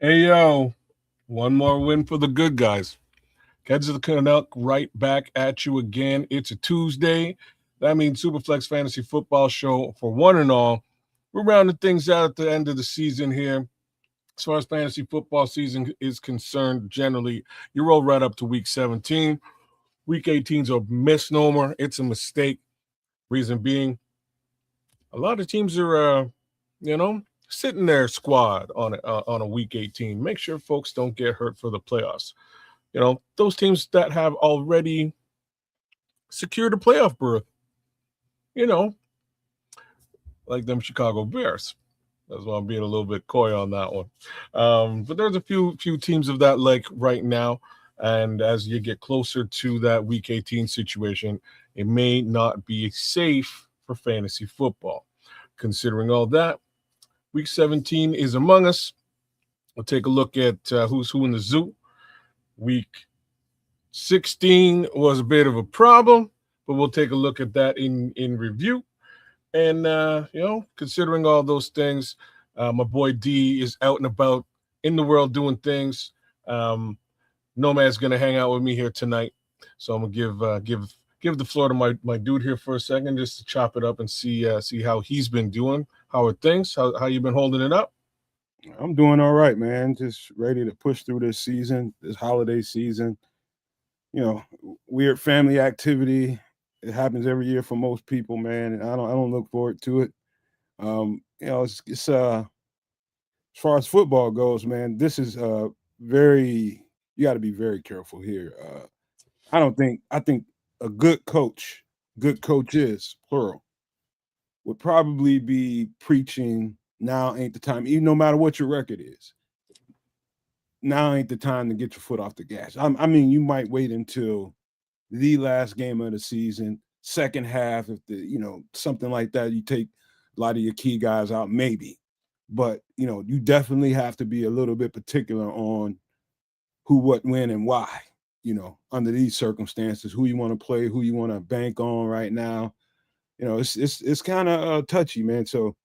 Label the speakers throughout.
Speaker 1: Hey, yo, one more win for the good guys. Heads of the Canuck right back at you again. It's a Tuesday. That means Superflex Fantasy Football Show for one and all. We're rounding things out at the end of the season here. As far as fantasy football season is concerned, generally, you roll right up to week 17. Week 18 is a misnomer. It's a mistake. Reason being, a lot of teams are, sitting their squad on a week 18. Make sure folks don't get hurt for the playoffs. Those teams that have already secured a playoff berth, you know, like them Chicago Bears. That's why I'm being a little bit coy on that one. But there's a few teams of that like right now. And as you get closer to that week 18 situation, it may not be safe for fantasy football. Considering all that, week 17 is among us. We'll take a look at who's who in the zoo. Week 16 was a bit of a problem, but we'll take a look at that in review. And, considering all those things, my boy D is out and about in the world doing things. Nomad's going to hang out with me here tonight. So I'm going to give the floor to my dude here for a second just to chop it up and see how he's been doing. How are things? How you been holding it up?
Speaker 2: I'm doing all right, man. Just ready to push through this season, this holiday season. Weird family activity. It happens every year for most people, man. And I don't look forward to it. It's as far as football goes, man, this is you got to be very careful here. I think a good coaches, plural, would probably be preaching now ain't the time, even no matter what your record is. Now ain't the time to get your foot off the gas. I mean, you might wait until the last game of the season, second half, if something like that. You take a lot of your key guys out, maybe. But you definitely have to be a little bit particular on who, what, when, and why. Under these circumstances, who you want to play, who you want to bank on right now. It's kind of touchy, man. So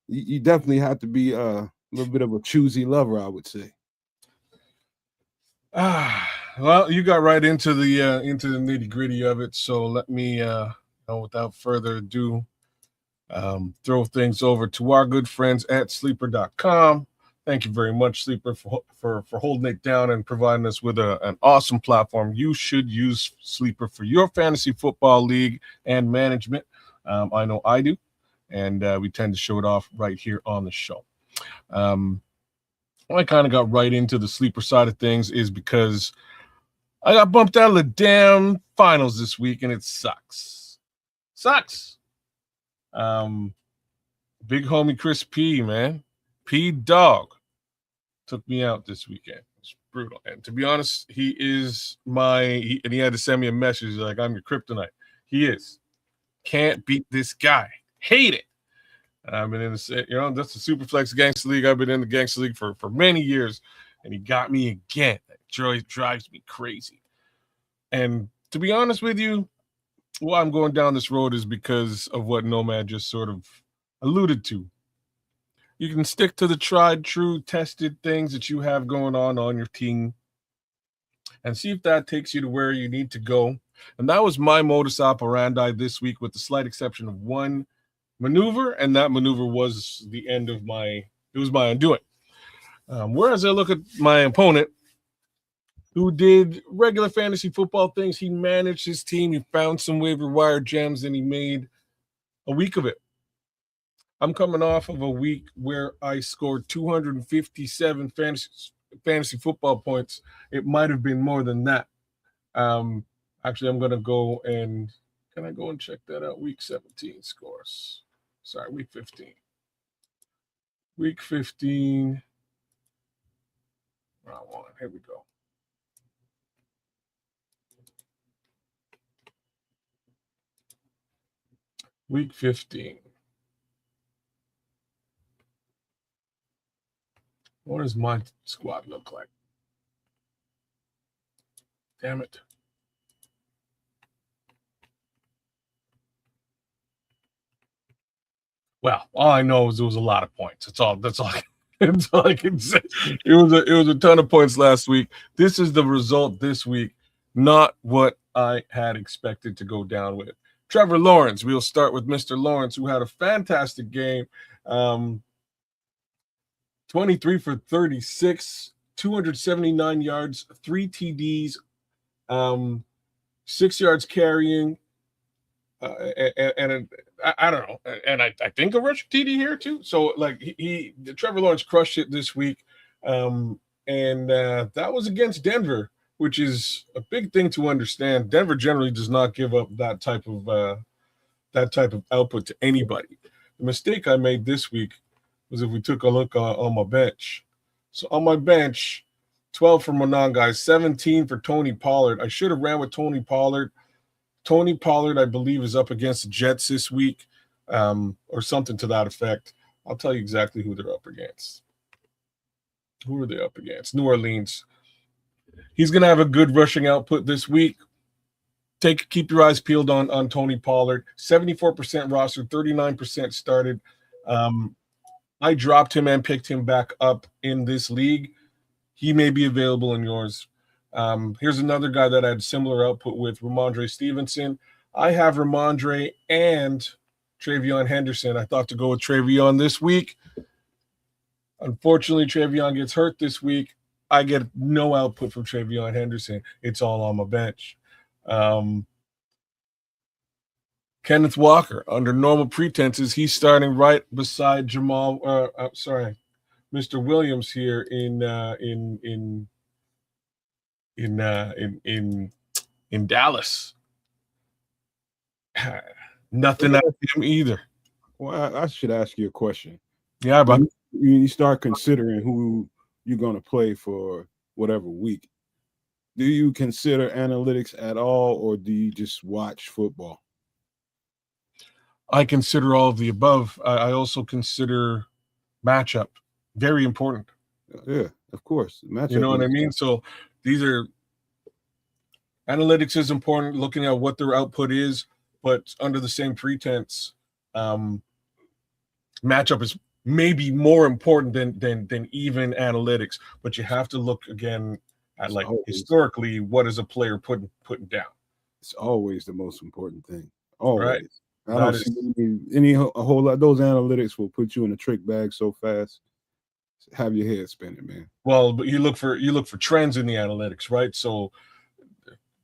Speaker 2: you definitely have to be a little bit of a choosy lover, I would say.
Speaker 1: Well, you got right into the nitty gritty of it. So let me, without further ado, throw things over to our good friends at sleeper.com. Thank you very much, Sleeper, for holding it down and providing us with an awesome platform. You should use Sleeper for your fantasy football league and management. I know I do, and we tend to show it off right here on the show. I kind of got right into the Sleeper side of things is because I got bumped out of the damn finals this week, and it sucks. Sucks. Big homie Chris P, man. P Dog took me out this weekend. It's brutal. And to be honest, he is and he had to send me a message like, I'm your kryptonite. He is. Can't beat this guy. Hate it. I've been in that's the Superflex Gangster League. I've been in the Gangster League for many years, and he got me again. That drives me crazy. And to be honest with you, why I'm going down this road is because of what Nomad just sort of alluded to. You can stick to the tried, true, tested things that you have going on your team and see if that takes you to where you need to go. And that was my modus operandi this week, with the slight exception of one maneuver, and that maneuver was the end of my undoing. Whereas I look at my opponent, who did regular fantasy football things, he managed his team, he found some waiver wire gems, and he made a week of it. I'm coming off of a week where I scored 257 fantasy football points. It might have been more than that. Actually, I'm going to go and can I go and check that out? Week 17 scores. Sorry, week 15. Week 15. Wrong one. Here we go. Week 15. What does my squad look like? Damn it. Well, all I know is there was a lot of points. That's all. That's all I can say. It was a ton of points last week. This is the result this week, not what I had expected to go down with. Trevor Lawrence. We'll start with Mr. Lawrence, who had a fantastic game. 23 for 36, 279 yards, 3 TDs, 6 yards carrying, and I don't know, and I think a rushing TD here too. So like Trevor Lawrence crushed it this week, and that was against Denver, which is a big thing to understand. Denver generally does not give up that type of output to anybody. The mistake I made this week was if we took a look on my bench. So on my bench, 12 for Monangai, 17 for Tony Pollard. I should have ran with Tony Pollard. Tony Pollard, I believe, is up against the Jets this week, or something to that effect. I'll tell you exactly who they're up against. Who are they up against? New Orleans. He's going to have a good rushing output this week. Keep your eyes peeled on Tony Pollard. 74% roster, 39% started. I dropped him and picked him back up in this league. He may be available in yours. Here's another guy that I had similar output with, Ramondre Stevenson. I have Ramondre and Travion Henderson. I thought to go with Travion this week. Unfortunately, Travion gets hurt this week. I get no output from Travion Henderson. It's all on my bench. Kenneth Walker, under normal pretenses, he's starting right beside Mr. Williams here in Dallas. Nothing out of him either.
Speaker 2: Well, I should ask you a question.
Speaker 1: Yeah, but
Speaker 2: you start considering who you're going to play for whatever week. Do you consider analytics at all, or do you just watch football?
Speaker 1: I consider all of the above. I also consider matchup very important.
Speaker 2: Yeah, of course.
Speaker 1: Matchup, you know what I mean? So these are analytics is important, looking at what their output is, but under the same pretense, matchup is maybe more important than even analytics. But you have to look again at historically, what is a player putting down?
Speaker 2: It's always the most important thing. Always.
Speaker 1: Right.
Speaker 2: I don't see a whole lot. Those analytics will put you in a trick bag so fast. Have your head spinning, man.
Speaker 1: Well, but you look for trends in the analytics, right? So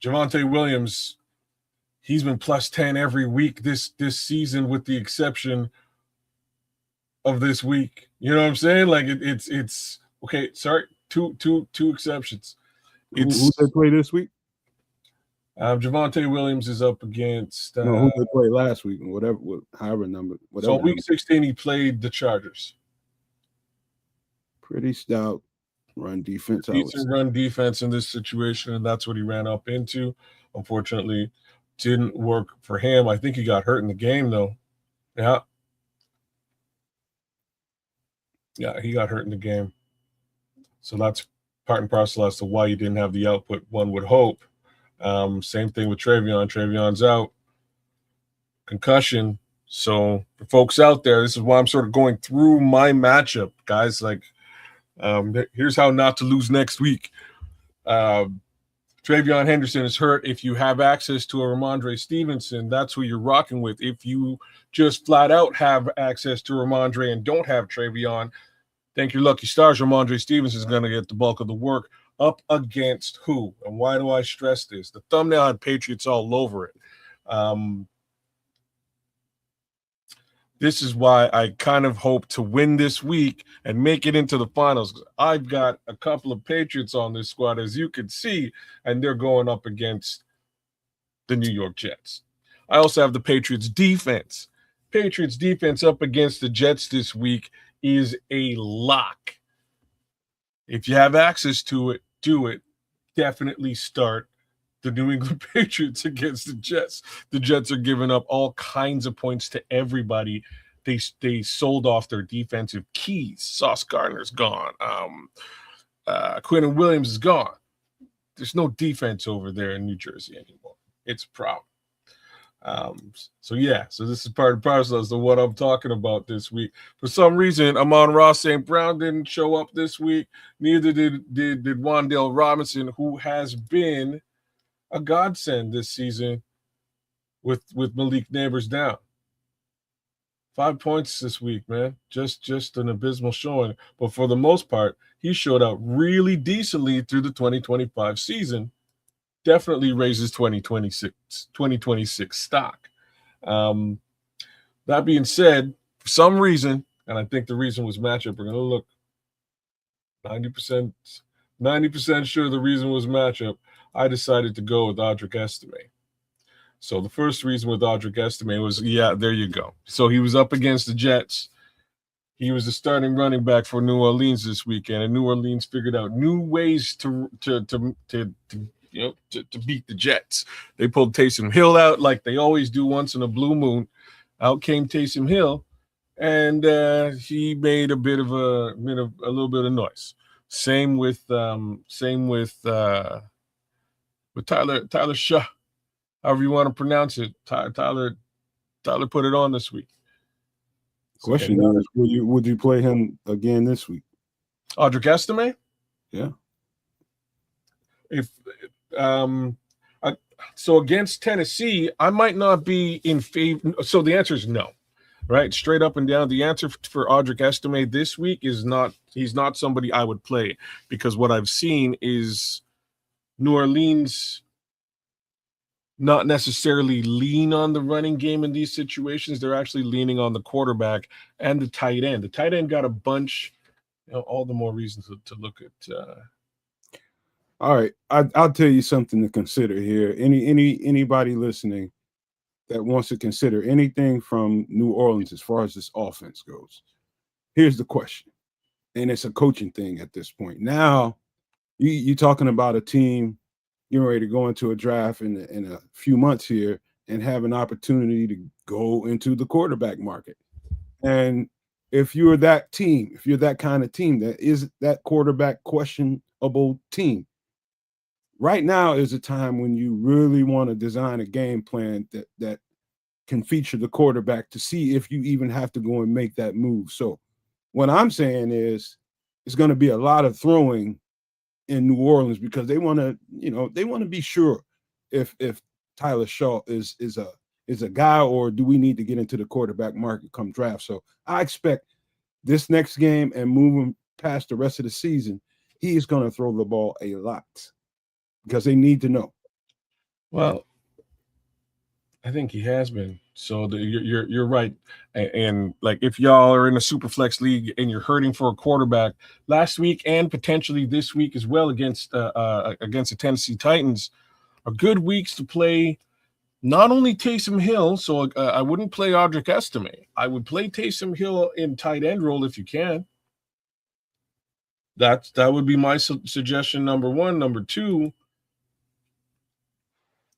Speaker 1: Javonte Williams, he's been plus 10 every week this season, with the exception of this week. You know what I'm saying? Like it's okay. Sorry, two exceptions.
Speaker 2: Who they play this week?
Speaker 1: Javonte Williams is up against.
Speaker 2: No, who they play last week? However number.
Speaker 1: So week 16, he played the Chargers.
Speaker 2: Pretty stout run defense.
Speaker 1: Decent run defense in this situation, and that's what he ran up into. Unfortunately, didn't work for him. I think he got hurt in the game, though. Yeah, he got hurt in the game. So that's part and parcel as to why you didn't have the output one would hope. Same thing with Travion. Travion's out. Concussion. So for folks out there, this is why I'm sort of going through my matchup, guys. Like, here's how not to lose next week. Travion Henderson is hurt. If you have access to a Ramondre Stevenson, that's who you're rocking with. If you just flat out have access to Ramondre and don't have Travion, thank your lucky stars, Ramondre Stevenson is going to get the bulk of the work. Up against who? And why do I stress this? The thumbnail had Patriots all over it. This is why I kind of hope to win this week and make it into the finals. I've got a couple of Patriots on this squad, as you can see, and they're going up against the New York Jets. I also have the Patriots defense. Patriots defense up against the Jets this week is a lock. If you have access to it, do it. Definitely start the New England Patriots against the Jets. The Jets are giving up all kinds of points to everybody. They sold off their defensive keys. Sauce Gardner's gone. Quentin Williams is gone. There's no defense over there in New Jersey anymore. It's a problem. So this is part and parcel as to what I'm talking about this week. For some reason, Amon-Ra St. Brown didn't show up this week. Neither did Wan'Dale Robinson, who has been a godsend this season with Malik Neighbors down. 5 points this week, man. Just an abysmal showing. But for the most part, he showed out really decently through the 2025 season. Definitely raises 2026 stock. That being said, for some reason, and I think the reason was matchup, we're going to look 90% sure the reason was matchup. I decided to go with Audric Estime. So the first reason with Audric Estime was, there you go. So he was up against the Jets. He was the starting running back for New Orleans this weekend, and New Orleans figured out new ways to beat the Jets. They pulled Taysom Hill out like they always do once in a blue moon. Out came Taysom Hill, and he made a little bit of noise. Same with Tyler Shaw, however you want to pronounce it. Tyler put it on this week.
Speaker 2: Question is, would you play him again this week?
Speaker 1: Audric Estime?
Speaker 2: Yeah.
Speaker 1: So against Tennessee, I might not be in favor. So the answer is no, right? Straight up and down. The answer for Audric Estime this week is not. He's not somebody I would play, because what I've seen is New Orleans not necessarily lean on the running game in these situations. They're actually leaning on the quarterback and the tight end. The tight end got a bunch, all the more reasons to look at.
Speaker 2: All right, I'll tell you something to consider here. Anybody listening that wants to consider anything from New Orleans as far as this offense goes, here's the question, and it's a coaching thing at this point. Now, you're talking about a team getting ready to go into a draft in a few months here and have an opportunity to go into the quarterback market. And if you're that team, if you're that kind of team that is that quarterback questionable team, right now is a time when you really want to design a game plan that can feature the quarterback to see if you even have to go and make that move. So what I'm saying is it's going to be a lot of throwing in New Orleans, because they want to be sure if Tyler Shaw is a guy, or do we need to get into the quarterback market come draft. So I expect this next game and moving past the rest of the season, he is going to throw the ball a lot, because they need to know.
Speaker 1: Well, I think he has been. So you're right. And like, if y'all are in a Superflex league and you're hurting for a quarterback, last week and potentially this week as well against the Tennessee Titans are good weeks to play. Not only Taysom Hill, so I wouldn't play Audric Estime. I would play Taysom Hill in tight end role if you can. That would be my suggestion. Number one. Number two,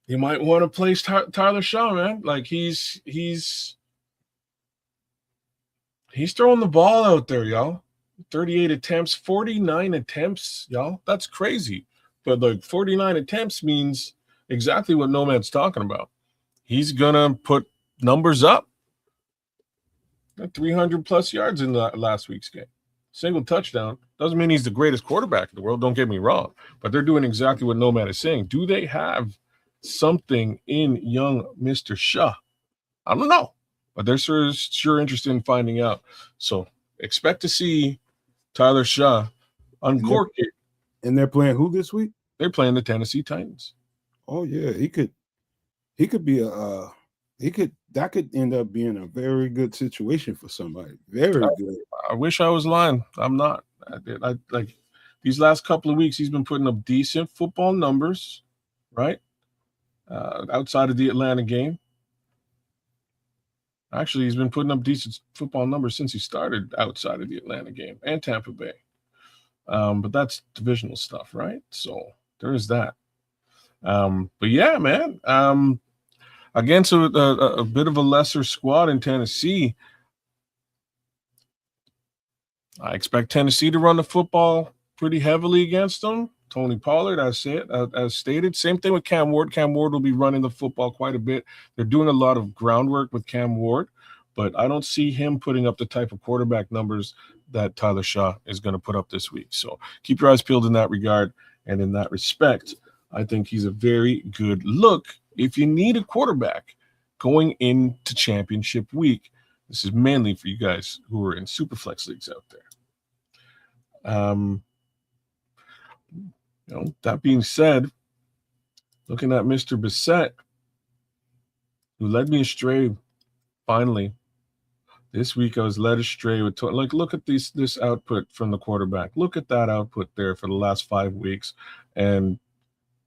Speaker 1: you might want to place Tyler Shaw, man. Like, he's throwing the ball out there, y'all. 38 attempts, 49 attempts, y'all. That's crazy. But like 49 attempts means exactly what Nomad's talking about. He's gonna put numbers up. 300 plus yards in last week's game. Single touchdown. Doesn't mean he's the greatest quarterback in the world, don't get me wrong. But they're doing exactly what Nomad is saying. Do they have something in young Mr. Shaw? I don't know, but they're sure interested in finding out. So expect to see Tyler Shaw uncork it.
Speaker 2: And they're playing who this week?
Speaker 1: They're playing the Tennessee Titans.
Speaker 2: Oh yeah, he could be that could end up being a very good situation for somebody. Very good.
Speaker 1: I wish I was lying. I'm not. I like these last couple of weeks, he's been putting up decent football numbers, right? Outside of the Atlanta game. Actually, he's been putting up decent football numbers since he started outside of the Atlanta game and Tampa Bay. But that's divisional stuff, right? So there is that. But yeah, man. Against a bit of a lesser squad in Tennessee, I expect Tennessee to run the football pretty heavily against them. Tony Pollard, as stated. Same thing with Cam Ward. Cam Ward will be running the football quite a bit. They're doing a lot of groundwork with Cam Ward, but I don't see him putting up the type of quarterback numbers that Tyler Shaw is going to put up this week. So keep your eyes peeled in that regard. And in that respect, I think he's a very good look if you need a quarterback going into championship week. This is mainly for you guys who are in Superflex leagues out there. That being said, looking at Mr. Bissett, who led me astray finally. This week I was led astray with look at this output from the quarterback. Look at that output there for the last 5 weeks, and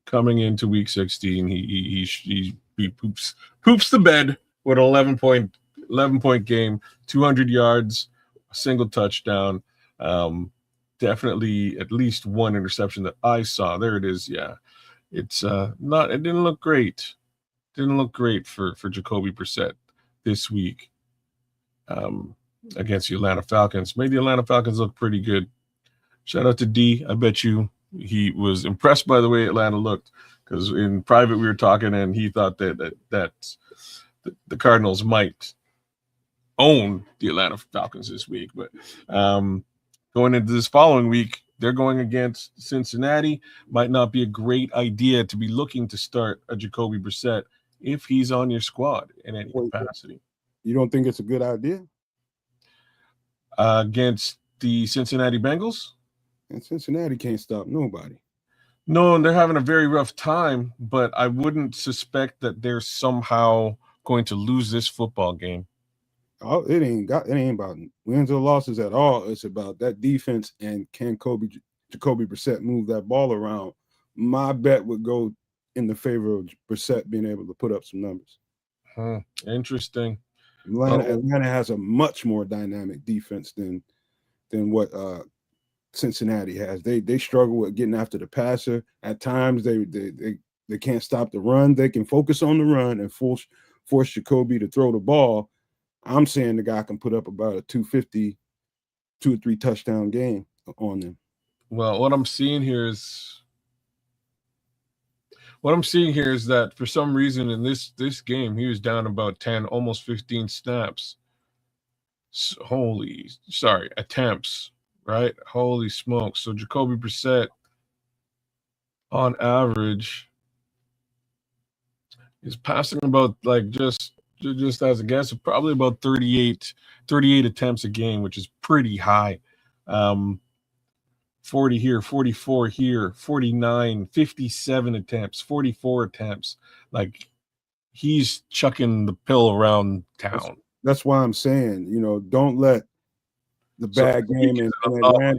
Speaker 1: coming into week 16, he poops the bed with an 11 point game, 200 yards, a single touchdown. Definitely at least one interception that I saw. There it is. Yeah, it's it didn't look great. Didn't look great for Jacoby Brissett this week. Against the Atlanta Falcons. Made the Atlanta Falcons look pretty good. Shout out to D. I bet you he was impressed by the way Atlanta looked, because in private we were talking and he thought that the Cardinals might own the Atlanta Falcons this week. But going into this following week, they're going against Cincinnati. Might not be a great idea to be looking to start a Jacoby Brissett if he's on your squad in any capacity.
Speaker 2: You don't think it's a good idea?
Speaker 1: Against the Cincinnati Bengals?
Speaker 2: And Cincinnati can't stop nobody.
Speaker 1: No, and they're having a very rough time, but I wouldn't suspect that they're somehow going to lose this football game.
Speaker 2: Oh, it ain't about wins or losses at all. It's about that defense and can Jacoby Brissett move that ball around. My bet would go in the favor of Brissett being able to put up some numbers.
Speaker 1: Interesting.
Speaker 2: Atlanta has a much more dynamic defense than what Cincinnati has. They struggle with getting after the passer. At times they can't stop the run. They can focus on the run and force Jacoby to throw the ball. I'm saying the guy can put up about a 250, 2 or 3 touchdown game on them.
Speaker 1: Well, what I'm seeing here is that for some reason in this game, he was down about 10, almost 15 snaps. Attempts, right? Holy smokes. So Jacoby Brissett, on average, is passing about just as a guess, probably about 38 attempts a game, which is pretty high. 40 here, 44 here, 49, 57 attempts, 44 attempts. Like, he's chucking the pill around town.
Speaker 2: That's why I'm saying, don't let the bad game in Atlanta.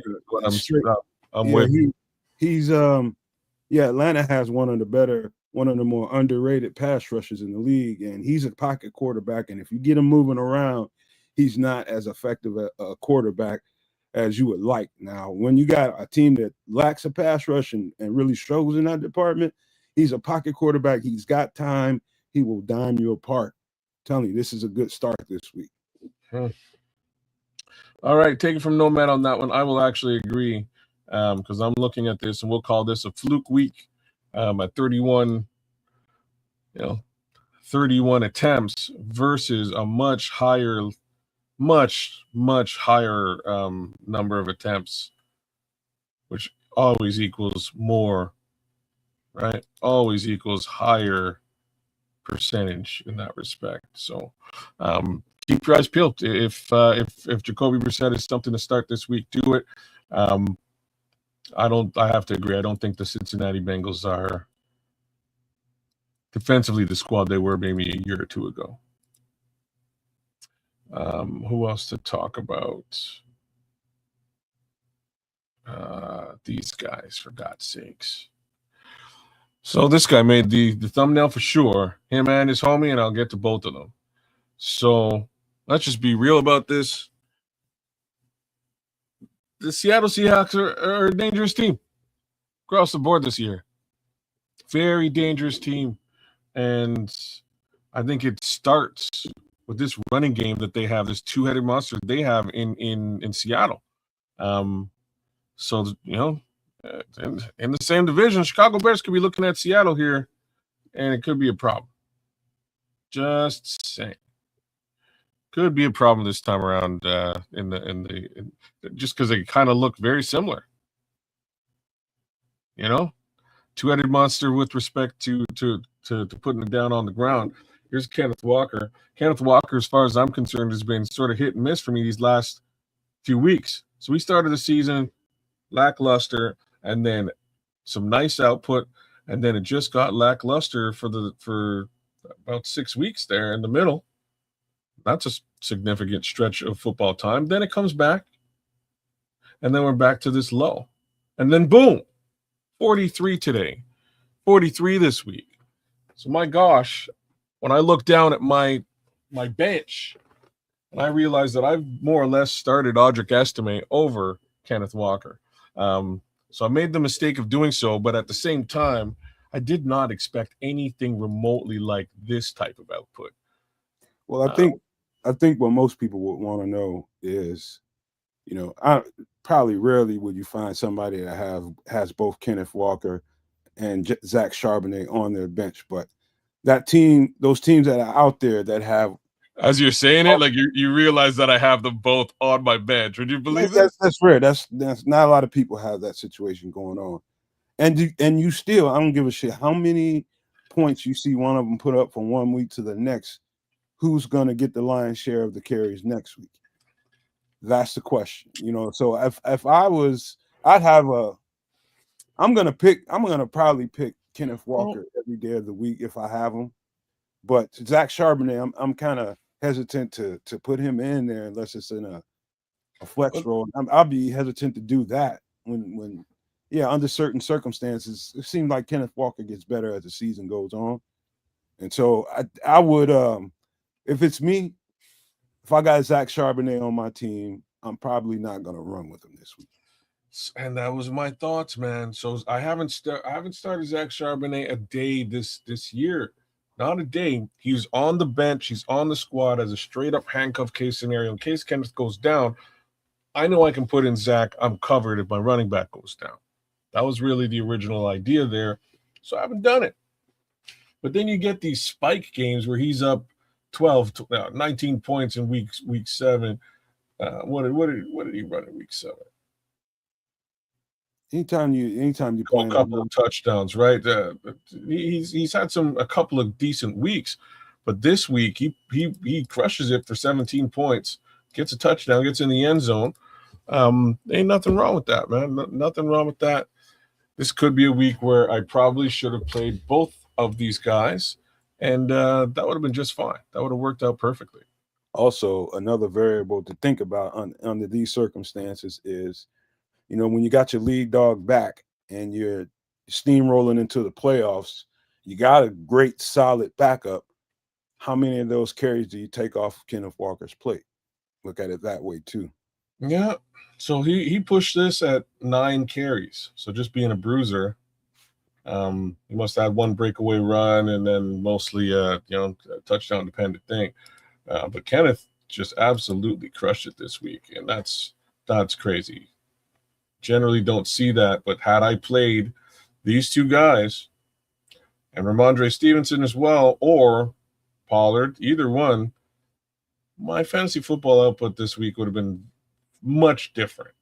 Speaker 2: Atlanta has one of the more underrated pass rushers in the league, and he's a pocket quarterback. And if you get him moving around, he's not as effective a quarterback as you would like. Now, when you got a team that lacks a pass rush and really struggles in that department, he's a pocket quarterback. He's got time. He will dime you apart. I'm telling you, this is a good start this week.
Speaker 1: All right, take it from Nomad on that one. I will actually agree, because I'm looking at this, and we'll call this a fluke week at 31 attempts versus a much higher number of attempts, which always equals more, right? Always equals higher percentage in that respect. So keep your eyes peeled. If Jacoby Brissett is something to start this week, do it. I have to agree. I don't think the Cincinnati Bengals are defensively the squad they were maybe a year or two ago. Who else to talk about? These guys, for God's sakes. So this guy made the thumbnail for sure. Him and his homie, and I'll get to both of them. So let's just be real about this. The Seattle Seahawks are a dangerous team across the board this year. Very dangerous team. And I think it starts with this running game that they have, this two-headed monster they have in Seattle. So, In the same division, Chicago Bears could be looking at Seattle here, and it could be a problem. Just saying. Could be a problem this time around just because they kind of look very similar. You know, two-headed monster with respect to putting it down on the ground. Here's Kenneth Walker. Kenneth Walker, as far as I'm concerned, has been sort of hit and miss for me these last few weeks. So we started the season lackluster, and then some nice output, and then it just got lackluster for about 6 weeks there in the middle. That's a significant stretch of football time. Then it comes back, and then we're back to this low. And then boom, 43 today, 43 this week. So my gosh, when I look down at my bench, and I realize that I've more or less started Audric Estime over Kenneth Walker. So I made the mistake of doing so, but at the same time, I did not expect anything remotely like this type of output.
Speaker 2: Well, I think what most people would want to know is, I probably rarely would you find somebody that has both Kenneth Walker and Zach Charbonnet on their bench, but those teams that are out there that have,
Speaker 1: as you're saying it, like you realize that I have them both on my bench. Would you believe it?
Speaker 2: That's rare. That's not a lot of people have that situation going on, and you still, I don't give a shit how many points you see one of them put up from 1 week to the next. Who's going to get the lion's share of the carries next week? That's the question, So if I was, I'm going to probably pick Kenneth Walker every day of the week if I have him. But Zach Charbonnet, I'm kind of hesitant to put him in there unless it's in a flex role. I'll be hesitant to do that when under certain circumstances. It seems like Kenneth Walker gets better as the season goes on. And so I would, if it's me, if I got Zach Charbonnet on my team, I'm probably not going to run with him this week.
Speaker 1: And that was my thoughts, man. So I haven't started Zach Charbonnet a day this year. Not a day. He's on the bench. He's on the squad as a straight up handcuff case scenario. In case Kenneth goes down, I know I can put in Zach. I'm covered if my running back goes down. That was really the original idea there. So I haven't done it. But then you get these spike games where he's up 19 points in week 7. What did he run in week 7?
Speaker 2: Anytime you
Speaker 1: play a couple of touchdowns, right? He's had a couple of decent weeks, but this week he crushes it for 17 points, gets a touchdown, gets in the end zone. Ain't nothing wrong with that, man. Nothing wrong with that. This could be a week where I probably should have played both of these guys, and that would have been just fine. That would have worked out perfectly.
Speaker 2: Also, another variable to think about under these circumstances is, when you got your lead dog back and you're steamrolling into the playoffs, you got a great solid backup. How many of those carries do you take off Kenneth Walker's plate? Look at it that way too.
Speaker 1: Yeah. So he pushed this at 9 carries. So just being a bruiser, he must have had one breakaway run and then mostly a touchdown dependent thing. But Kenneth just absolutely crushed it this week, and that's crazy. Generally don't see that, but had I played these two guys and Ramondre Stevenson as well, or Pollard, either one, my fantasy football output this week would have been much different.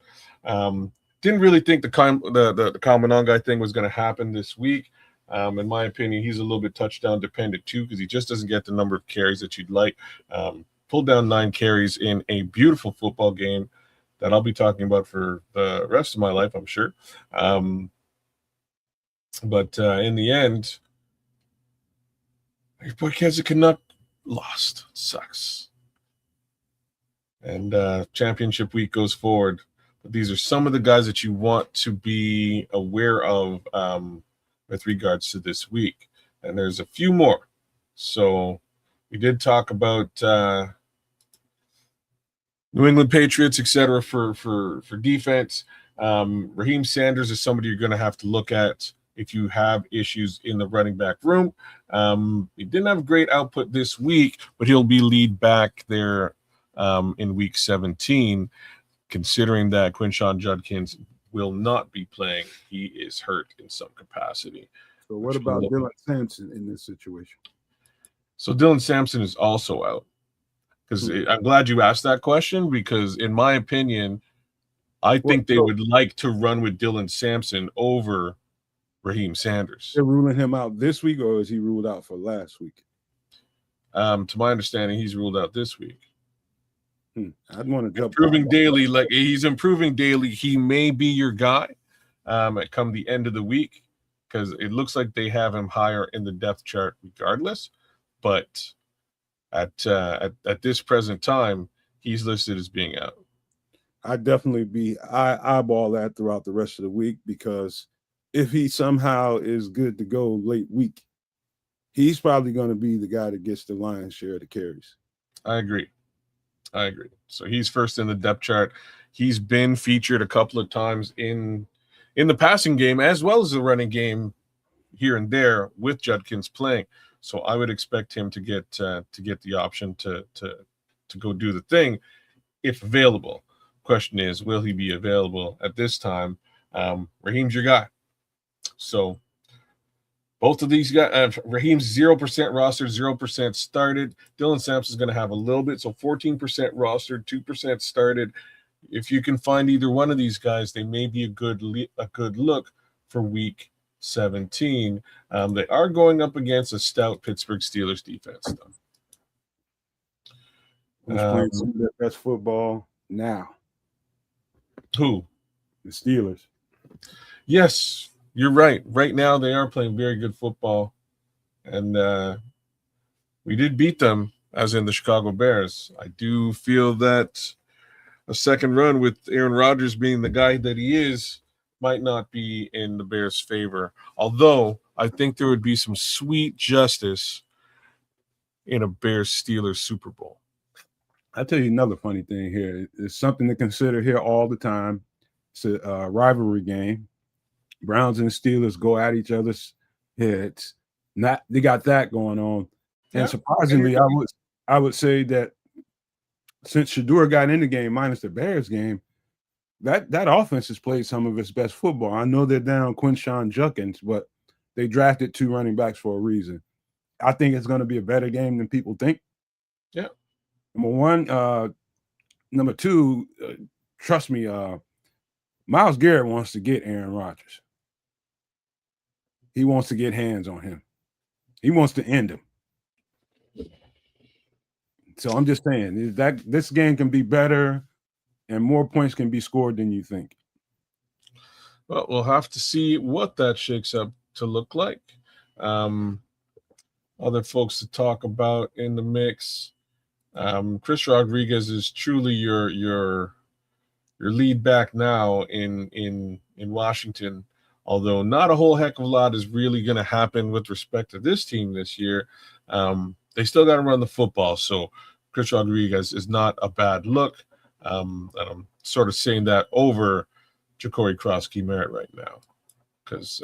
Speaker 1: Didn't really think the Kalmanonga thing was going to happen this week. In my opinion, he's a little bit touchdown dependent too, because he just doesn't get the number of carries that you'd like. Pulled down 9 carries in a beautiful football game that I'll be talking about for the rest of my life, I'm sure. But in the end, your boy Kendrick Canuck lost. It sucks. And championship week goes forward. But these are some of the guys that you want to be aware of with regards to this week. And there's a few more. So we did talk about New England Patriots, etc. for defense. Raheem Sanders is somebody you're going to have to look at if you have issues in the running back room. He didn't have great output this week, but he'll be lead back there in week 17, considering that Quinshon Judkins will not be playing. He is hurt in some capacity.
Speaker 2: So what about Dylan Sampson in this situation?
Speaker 1: So Dylan Sampson is also out. Because I'm glad you asked that question, because in my opinion, I think they would like to run with Dylan Sampson over Raheem Sanders.
Speaker 2: They're ruling him out this week, or is he ruled out for last week?
Speaker 1: To my understanding, he's ruled out this week.
Speaker 2: I'd want to jump.
Speaker 1: Improving daily, like he's improving daily. He may be your guy come the end of the week, because it looks like they have him higher in the depth chart regardless. But at this present time, he's listed as being out.
Speaker 2: I'd definitely eyeball that throughout the rest of the week, because if he somehow is good to go late week, he's probably going to be the guy that gets the lion's share of the carries.
Speaker 1: I agree. So he's first in the depth chart. He's been featured a couple of times in the passing game as well as the running game here and there with Judkins playing. So I would expect him to get the option to go do the thing if available. Question is, will he be available at this time? Raheem's your guy. So both of these guys, Raheem's 0% rostered, 0% started. Dylan Sampson's going to have a little bit, so 14% rostered, 2% started. If you can find either one of these guys, they may be a good look for week 17. They are going up against a stout Pittsburgh Steelers defense, though.
Speaker 2: Who's playing some of their best football now?
Speaker 1: Who?
Speaker 2: The Steelers.
Speaker 1: Yes, you're right. Right now, they are playing very good football. And we did beat them, as in the Chicago Bears. I do feel that a second run with Aaron Rodgers being the guy that he is might not be in the Bears' favor. Although, I think there would be some sweet justice in a Bears-Steelers Super Bowl.
Speaker 2: I'll tell you another funny thing here. It's something to consider here all the time. It's a rivalry game. Browns and Steelers go at each other's heads. They got that going on. Yeah. And surprisingly, I would say that since Shador got in the game, minus the Bears game, that offense has played some of its best football. I know they're down Quinshon Judkins, but they drafted 2 running backs for a reason. I think it's going to be a better game than people think.
Speaker 1: Yeah.
Speaker 2: Number one. Number two, trust me, Myles Garrett wants to get Aaron Rodgers. He wants to get hands on him. He wants to end him. So I'm just saying that this game can be better and more points can be scored than you think.
Speaker 1: Well, we'll have to see what that shakes up to look like. Other folks to talk about in the mix. Chris Rodriguez is truly your lead back now in Washington, although not a whole heck of a lot is really going to happen with respect to this team this year. They still got to run the football, so Chris Rodriguez is not a bad look. And I'm sort of saying that over Ja'Cory Cross-Merritt right now, because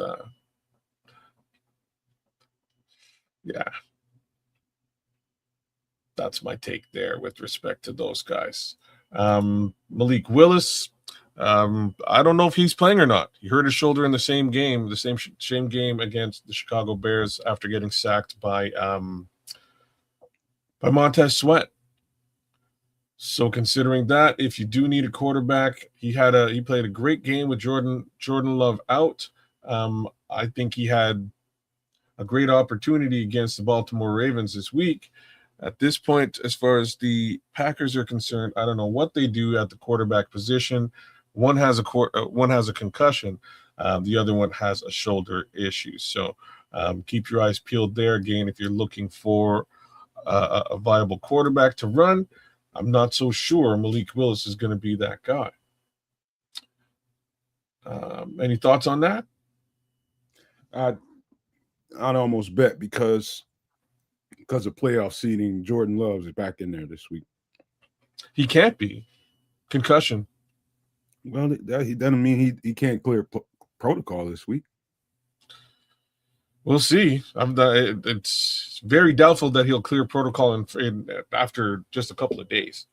Speaker 1: that's my take there with respect to those guys. Malik Willis, I don't know if he's playing or not. He hurt his shoulder in the same game against the Chicago Bears after getting sacked by Montez Sweat. So considering that, if you do need a quarterback, he played a great game with Jordan Love out. I think he had a great opportunity against the Baltimore Ravens this week. At this point, as far as the Packers are concerned, I don't know what they do at the quarterback position. One has a concussion. The other one has a shoulder issue. So keep your eyes peeled there. Again, if you're looking for a viable quarterback to run, I'm not so sure Malik Willis is going to be that guy. Any thoughts on that?
Speaker 2: I'd almost bet because of playoff seeding, Jordan Love is back in there this week.
Speaker 1: He can't be. Concussion.
Speaker 2: Well, that doesn't mean he can't clear protocol this week.
Speaker 1: We'll see. It's very doubtful that he'll clear protocol after just a couple of days.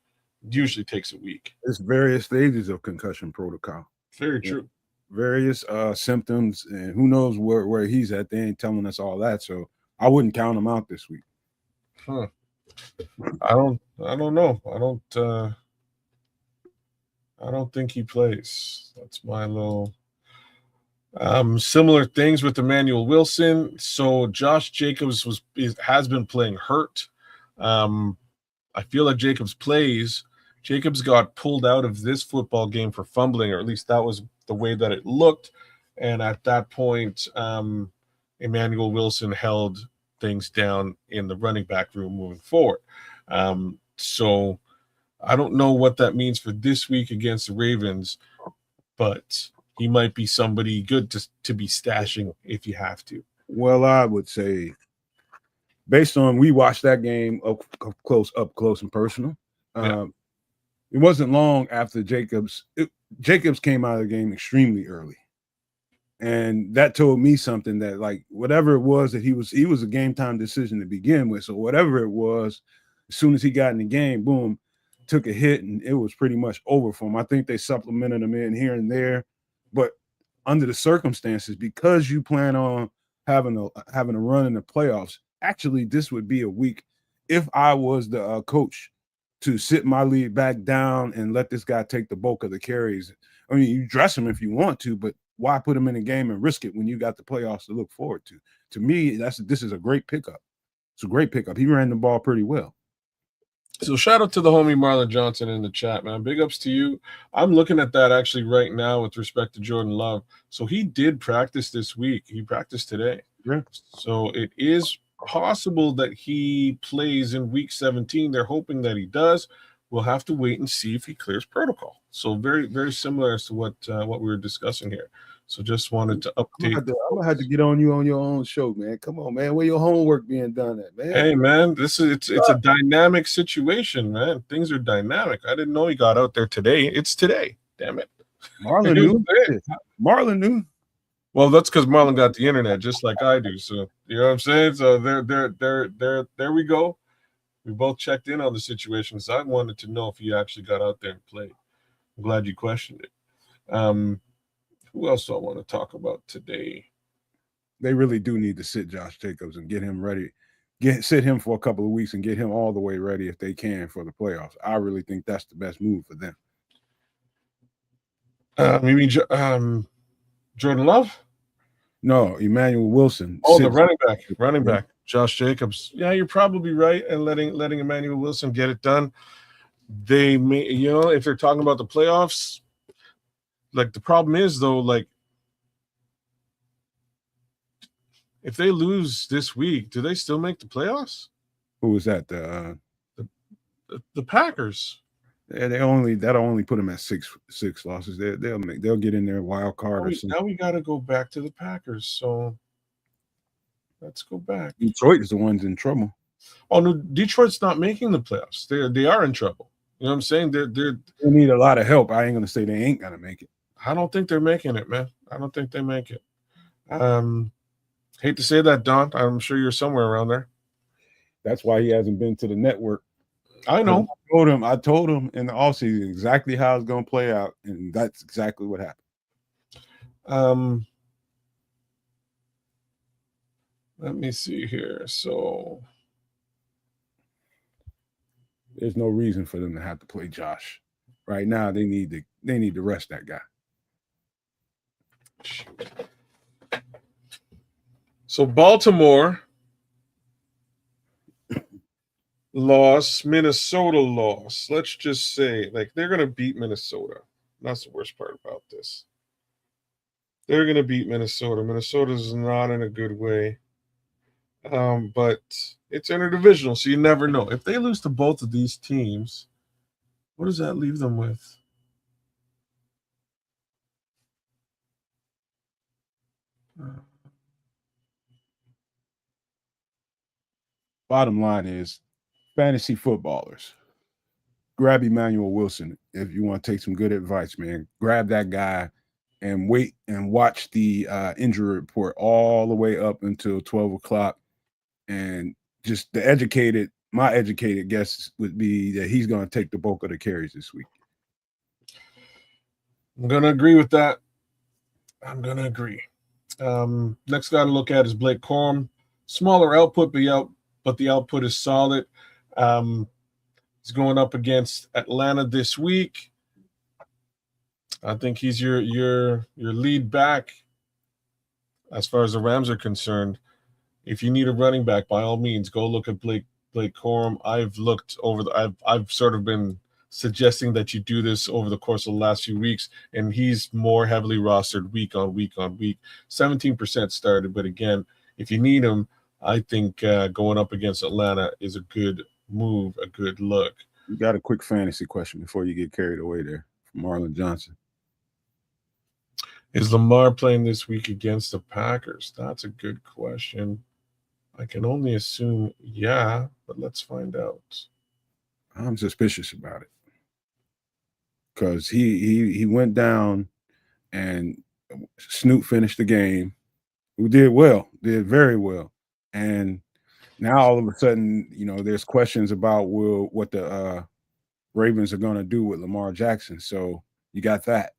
Speaker 1: It usually takes a week.
Speaker 2: There's various stages of concussion protocol.
Speaker 1: Very true.
Speaker 2: various symptoms, and who knows where he's at. They ain't telling us all that, so I wouldn't count him out this week.
Speaker 1: Huh. I don't know. I don't think he plays. That's my little similar things with Emmanuel Wilson. So Josh Jacobs has been playing hurt. I feel like Jacobs plays. Jacobs got pulled out of this football game for fumbling, or at least that was the way that it looked. And at that point, Emmanuel Wilson held things down in the running back room moving forward. So I don't know what that means for this week against the Ravens, but he might be somebody good to be stashing if you have to.
Speaker 2: Well, I would say, based on we watched that game up close and personal. It wasn't long after Jacobs came out of the game extremely early, and that told me something that, like, whatever it was that he was a game time decision to begin with. So whatever it was, as soon as he got in the game, boom, took a hit, and it was pretty much over for him. I think they supplemented him in here and there, but under the circumstances, because you plan on having a run in the playoffs, actually, this would be a week, if I was the coach, to sit my lead back down and let this guy take the bulk of the carries. I mean, you dress him if you want to, but why put him in a game and risk it when you got the playoffs to look forward to? To me, this is a great pickup. It's a great pickup. He ran the ball pretty well.
Speaker 1: So shout out to the homie Marlon Johnson in the chat, man. Big ups to you. I'm looking at that actually right now with respect to Jordan Love. So he did practice this week. He practiced today.
Speaker 2: Yeah.
Speaker 1: So it is possible that he plays in week 17. They're hoping that he does. We'll have to wait and see if he clears protocol. So very, very similar as to what we were discussing here. So just wanted to update.
Speaker 2: I'm gonna have to get on you on your own show, man. Come on, man. Where your homework being done at, man?
Speaker 1: Hey, man, it's a dynamic situation, man. Things are dynamic. I didn't know he got out there today. It's today. Damn it.
Speaker 2: Marlon knew. Marlon knew.
Speaker 1: Well, that's because Marlon got the internet just like I do. So you know what I'm saying? So there we go. We both checked in on the situation. So I wanted to know if he actually got out there and played. I'm glad you questioned it. Who else do I want to talk about today?
Speaker 2: They really do need to sit Josh Jacobs and get him ready. Sit him for a couple of weeks and get him all the way ready if they can for the playoffs. I really think that's the best move for them.
Speaker 1: You mean Jordan Love?
Speaker 2: No, Emmanuel Wilson.
Speaker 1: Oh, the running back, Josh Jacobs. Yeah, you're probably right. And letting Emmanuel Wilson get it done. They may, if they're talking about the playoffs, like the problem is though, like if they lose this week, do they still make the playoffs?
Speaker 2: Who was that?
Speaker 1: The Packers.
Speaker 2: Yeah, that'll only put them at six losses. They'll get in there wild card or something.
Speaker 1: Now we got to go back to the Packers. So let's go back.
Speaker 2: Detroit is the ones in trouble.
Speaker 1: Oh no, Detroit's not making the playoffs. They are in trouble. You know what I'm saying? They
Speaker 2: need a lot of help. I ain't gonna say they ain't gonna make it.
Speaker 1: I don't think they're making it, man. I don't think they make it. Hate to say that, Don. I'm sure you're somewhere around there.
Speaker 2: That's why he hasn't been to the network.
Speaker 1: I know.
Speaker 2: I told him in the offseason exactly how it's going to play out, and that's exactly what happened.
Speaker 1: Let me see here. So
Speaker 2: there's no reason for them to have to play Josh. Right now, they need to rest that guy.
Speaker 1: So Baltimore lost, Minnesota lost. Let's just say, like, they're going to beat Minnesota. That's the worst part about this. They're going to beat Minnesota. Minnesota's not in a good way. But it's interdivisional, so you never know. If they lose to both of these teams, what does that leave them with?
Speaker 2: Bottom line is, fantasy footballers, grab Emmanuel Wilson if you want to take some good advice, man. Grab that guy and wait and watch the injury report all the way up until 12 o'clock. And just my educated guess would be that he's going to take the bulk of the carries this week.
Speaker 1: I'm going to agree with that. I'm gonna agree. Next guy to look at is Blake Corum. Smaller output, but the output is solid. Um, he's going up against Atlanta this week. I think he's your lead back as far as the Rams are concerned. If you need a running back, by all means, go look at Blake Corum. I've sort of been suggesting that you do this over the course of the last few weeks, and he's more heavily rostered week on week on week. 17% started, but again, if you need him, I think going up against Atlanta is a good move, a good look.
Speaker 2: You got a quick fantasy question before you get carried away there from Marlon Johnson.
Speaker 1: Is Lamar playing this week against the Packers? That's a good question. I can only assume yeah, but let's find out.
Speaker 2: I'm suspicious about it because he went down and Snoop finished the game. Who did very well, and now all of a sudden, there's questions about what the Ravens are going to do with Lamar Jackson. So you got that.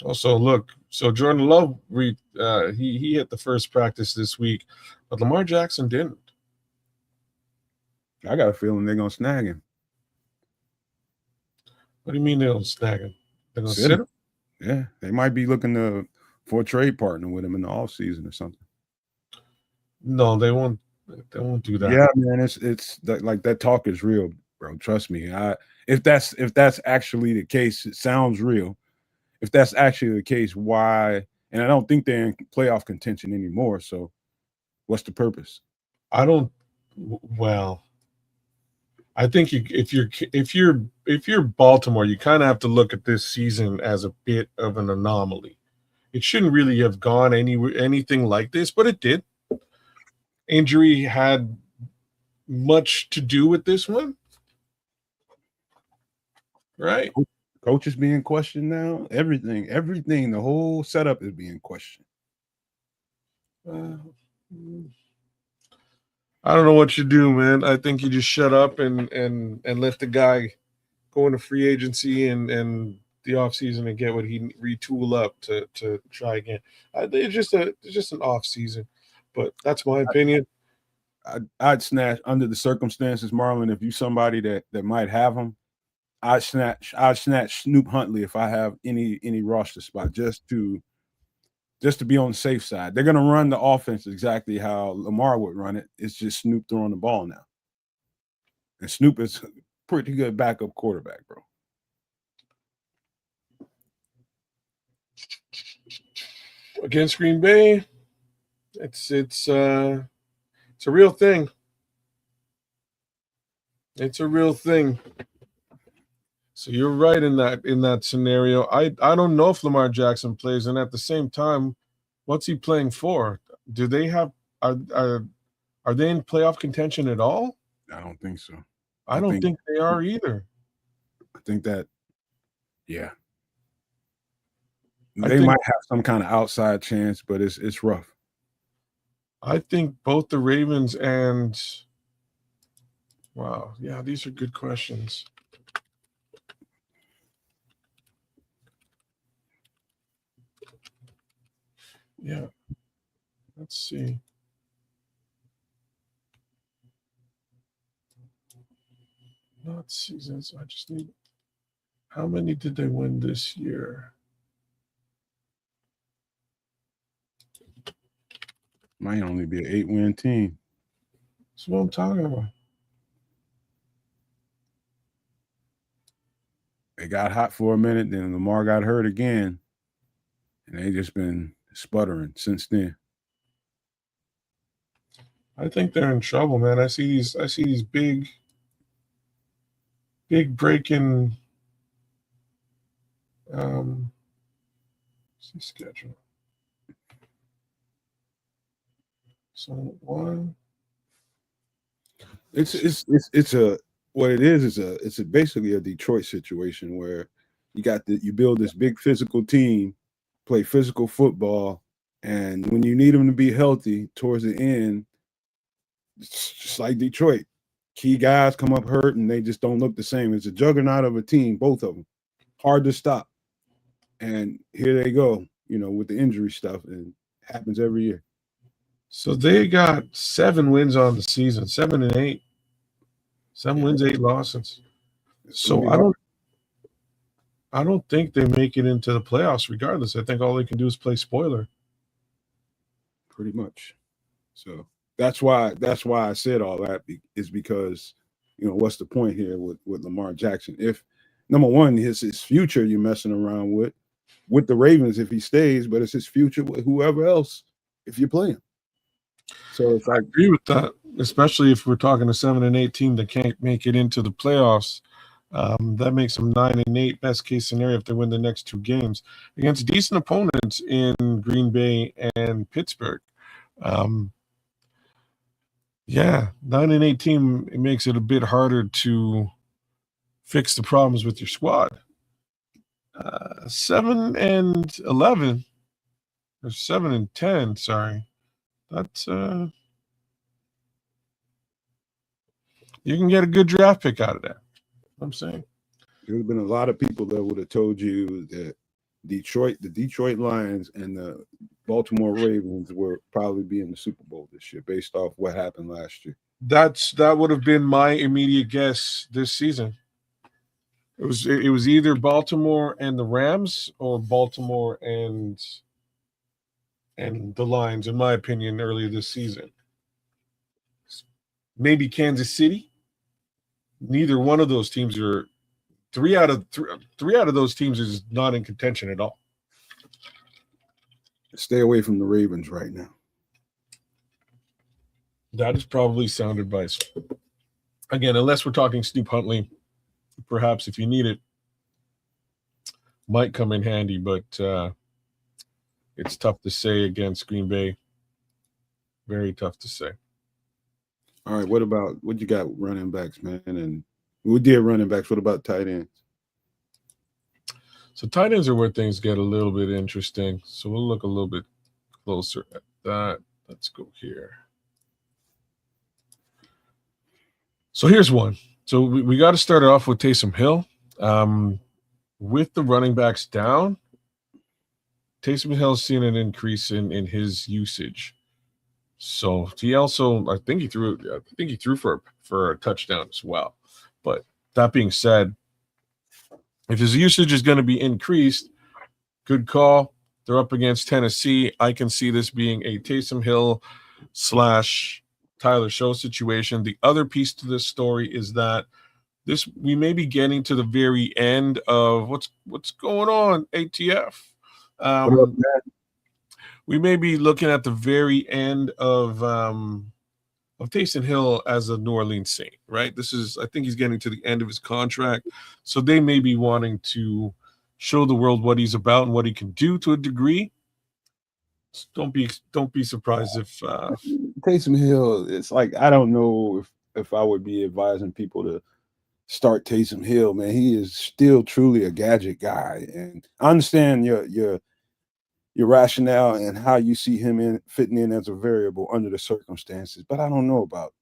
Speaker 1: Also, look, so Jordan Love he hit the first practice this week, but Lamar Jackson didn't.
Speaker 2: I got a feeling they're going to snag him.
Speaker 1: What do you mean they don't snag him? They're going to
Speaker 2: Sit
Speaker 1: sit him?
Speaker 2: Yeah, they might be looking for a trade partner with him in the offseason or something.
Speaker 1: No, they won't. They won't do that.
Speaker 2: Yeah, man, it's like that talk is real, bro. Trust me. If that's actually the case, it sounds real. If that's actually the case, why? And I don't think they're in playoff contention anymore. So, what's the purpose?
Speaker 1: I don't. Well, I think if you're Baltimore, you kind of have to look at this season as a bit of an anomaly. It shouldn't really have gone anything like this, but it did. Injury had much to do with this one, right?
Speaker 2: Coach is being questioned now. Everything, the whole setup is being questioned.
Speaker 1: I don't know what you do, man. I think you just shut up and let the guy go into free agency and the offseason and get what he retool up to try again. It's just an off season, but that's my opinion.
Speaker 2: I'd snatch under the circumstances, Marlon. If you somebody that might have him, I'd snatch Snoop Huntley if I have any roster spot just to be on the safe side. They're gonna run the offense exactly how Lamar would run it. It's just Snoop throwing the ball now, and Snoop is a pretty good backup quarterback, bro.
Speaker 1: Against Green Bay, it's a real thing. It's a real thing. So you're right in that scenario. I don't know if Lamar Jackson plays, and at the same time, what's he playing for? Do they have are they in playoff contention at all?
Speaker 2: I don't think so.
Speaker 1: I don't think they are either.
Speaker 2: I think that, yeah, they might have some kind of outside chance, but it's rough.
Speaker 1: I think both the Ravens and wow, yeah, these are good questions. Yeah. Let's see. Not seasons. I just need. How many did they win this year?
Speaker 2: Might only be an 8-win team.
Speaker 1: That's what I'm talking about.
Speaker 2: They got hot for a minute, then Lamar got hurt again, and they just been sputtering since then.
Speaker 1: I think they're in trouble, man. I see these big breaking see schedule. So one.
Speaker 2: It's a what it is it's basically a Detroit situation where you build this big physical team, play physical football, and when you need them to be healthy towards the end, it's just like Detroit. Key guys come up hurt and they just don't look the same. It's a juggernaut of a team, both of them. Hard to stop. And here they go. with the injury stuff, and it happens every year.
Speaker 1: So they got 7 wins on the season, 7-8. 7 wins, 8 losses. So I don't think they make it into the playoffs regardless. I think all they can do is play spoiler.
Speaker 2: Pretty much. So that's why I said all that is because, what's the point here with Lamar Jackson? If number one, his future you're messing around with the Ravens if he stays, but it's his future with whoever else if you play him. So it's
Speaker 1: I agree with that, especially if we're talking a 7-8 team that can't make it into the playoffs. That makes them 9-8, best case scenario if they win the next 2 games against decent opponents in Green Bay and Pittsburgh. 9-8 team, it makes it a bit harder to fix the problems with your squad. 7-11 or 7-10, sorry. That's you can get a good draft pick out of that. I'm saying
Speaker 2: there's been a lot of people that would have told you that the Detroit Lions and the Baltimore Ravens will probably be in the Super Bowl this year based off what happened last year.
Speaker 1: That would have been my immediate guess this season. It was either Baltimore and the Rams or Baltimore and the Lions, in my opinion, earlier this season. Maybe Kansas City. Neither one of those teams are. Three out of those teams is not in contention at all.
Speaker 2: Stay away from the Ravens right now.
Speaker 1: That is probably sound advice. Again, unless we're talking Snoop Huntley, perhaps if you need it, might come in handy, but it's tough to say against Green Bay. Very tough to say.
Speaker 2: All right, what you got running backs, man? And we did running backs. What about tight ends?
Speaker 1: So tight ends are where things get a little bit interesting. So we'll look a little bit closer at that. Let's go here. So here's one. So we got to start off with Taysom Hill. With the running backs down, Taysom Hill's seen an increase in his usage. So he also, I think he threw for a touchdown as well. But that being said, if his usage is going to be increased, good call. They're up against Tennessee. I can see this being a Taysom Hill / Tyler Show situation. The other piece to this story is that we may be getting to the very end of what's going on, ATF. We may be looking at the very end of Taysom Hill as a New Orleans Saint, right? I think he's getting to the end of his contract, so they may be wanting to show the world what he's about and what he can do to a degree. Don't be surprised if
Speaker 2: Taysom Hill. It's like I don't know if I would be advising people to start Taysom Hill. Man, he is still truly a gadget guy, and I understand your rationale and how you see him fitting in as a variable under the circumstances. But I don't know about,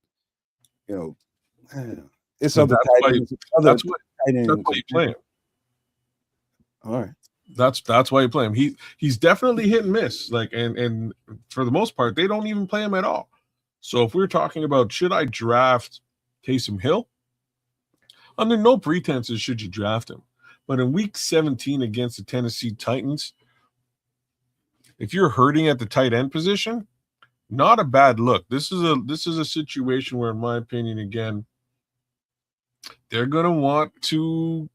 Speaker 2: it's
Speaker 1: so
Speaker 2: other tight ends.
Speaker 1: That's why you play him.
Speaker 2: All right.
Speaker 1: That's why you play him. He's definitely hit and miss. And for the most part, they don't even play him at all. So if we're talking about should I draft Taysom Hill, under no pretenses should you draft him. But in week 17 against the Tennessee Titans, if you're hurting at the tight end position, not a bad look. This is a situation where, in my opinion, again, they're going to want to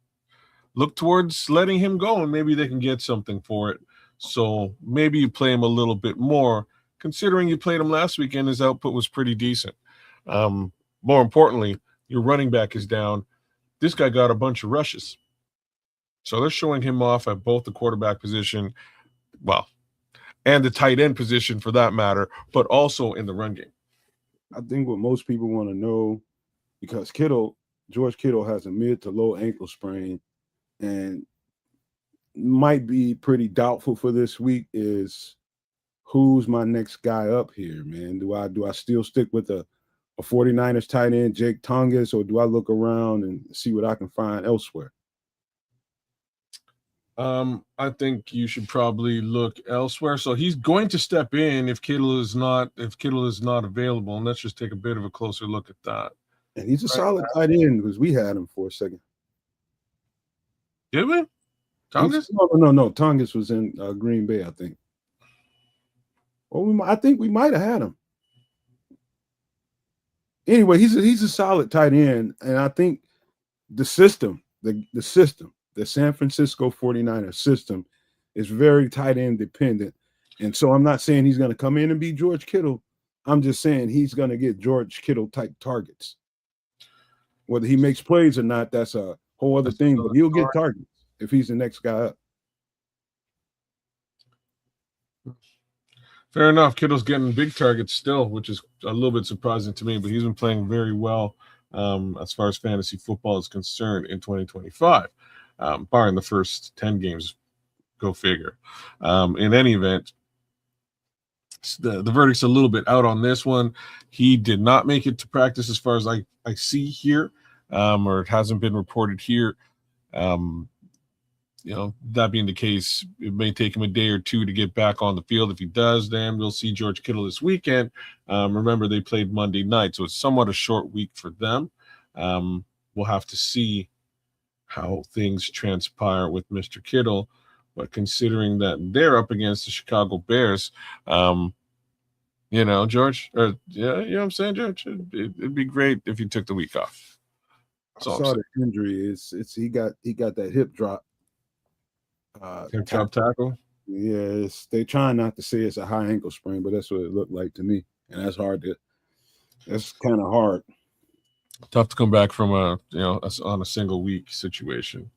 Speaker 1: look towards letting him go, and maybe they can get something for it. So maybe you play him a little bit more, considering you played him last week and his output was pretty decent. More importantly, your running back is down. This guy got a bunch of rushes. So they're showing him off at both the quarterback position, and the tight end position for that matter, but also in the run game.
Speaker 2: I think what most people want to know, because George Kittle has a mid to low ankle sprain and might be pretty doubtful for this week, is who's my next guy up here, man? Do I still stick with a 49ers tight end, Jake Tongas, or do I look around and see what I can find elsewhere?
Speaker 1: I think you should probably look elsewhere. So he's going to step in if Kittle is not available, and let's just take a bit of a closer look at that.
Speaker 2: And he's a solid tight end because we had him for a second.
Speaker 1: Did we? Tongas?
Speaker 2: No. Tongas was in Green Bay, I think. Well, I think we might have had him. Anyway, he's a solid tight end, and I think the system, the San Francisco 49ers system is very tight end dependent. And so I'm not saying he's going to come in and be George Kittle. I'm just saying he's going to get George Kittle type targets. Whether he makes plays or not, that's a whole other thing, but he'll get targets if he's the next guy up.
Speaker 1: Fair enough. Kittle's getting big targets still, which is a little bit surprising to me, but he's been playing very well as far as fantasy football is concerned in 2025, barring the first 10 games. Go figure. In any event, the verdict's a little bit out on this one. He did not make it to practice as far as I see here, or it hasn't been reported here. That being the case, it may take him a day or two to get back on the field. If he does, then we'll see George Kittle this weekend. Remember, they played Monday night, so it's somewhat a short week for them. We'll have to see how things transpire with Mr. Kittle. But considering that they're up against the Chicago Bears, George, you know what I'm saying, George? It'd be great if you took the week off.
Speaker 2: I saw the injury. He got that hip drop.
Speaker 1: Hip drop tackle.
Speaker 2: Yeah, they trying not to say it's a high ankle sprain, but that's what it looked like to me, and that's kind of hard.
Speaker 1: Tough to come back from on a single week situation.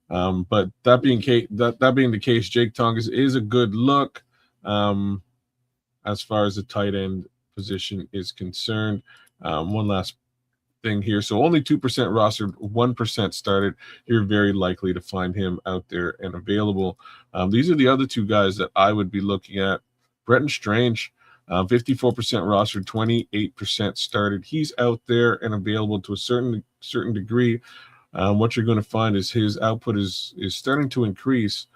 Speaker 1: But that being the case, Jake Tongas is a good look as far as the tight end position is concerned. One last thing here. So only 2% rostered, 1% started. You're very likely to find him out there and available. These are the other two guys that I would be looking at. Bretton Strange, 54% rostered, 28% started. He's out there and available to a certain degree. What you're going to find is his output is starting to increase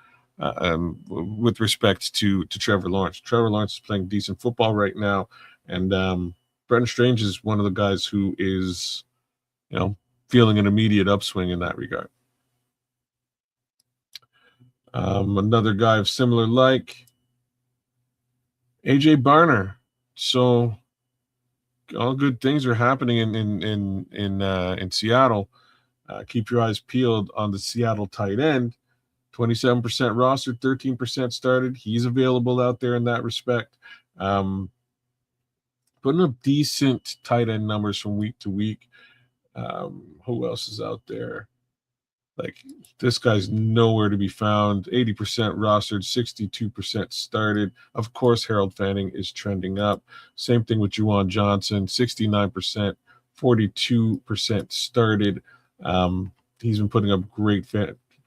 Speaker 1: with respect to Trevor Lawrence. Trevor Lawrence is playing decent football right now, and Bretton Strange is one of the guys who is, feeling an immediate upswing in that regard. Another guy of similar like AJ Barner. So all good things are happening in Seattle. Keep your eyes peeled on the Seattle tight end. 27% rostered, 13% started. He's available out there in that respect. Putting up decent tight end numbers from week to week. Who else is out there? Like, this guy's nowhere to be found. 80% rostered, 62% started. Of course, Harold Fanning is trending up. Same thing with Juwan Johnson, 69%, 42% started. He's been putting up great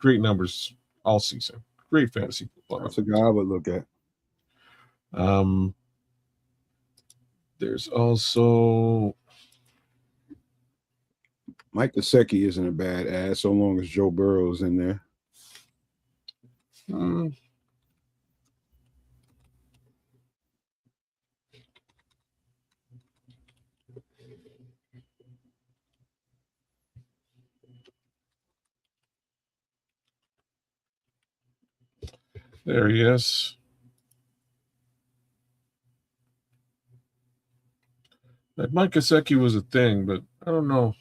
Speaker 1: numbers all season. Great fantasy football.
Speaker 2: That's a guy I would look at.
Speaker 1: There's also
Speaker 2: Mike Gesicki isn't a bad ass so long as Joe Burrow is in there.
Speaker 1: There he is. Mike Gesicki was a thing, but I don't know.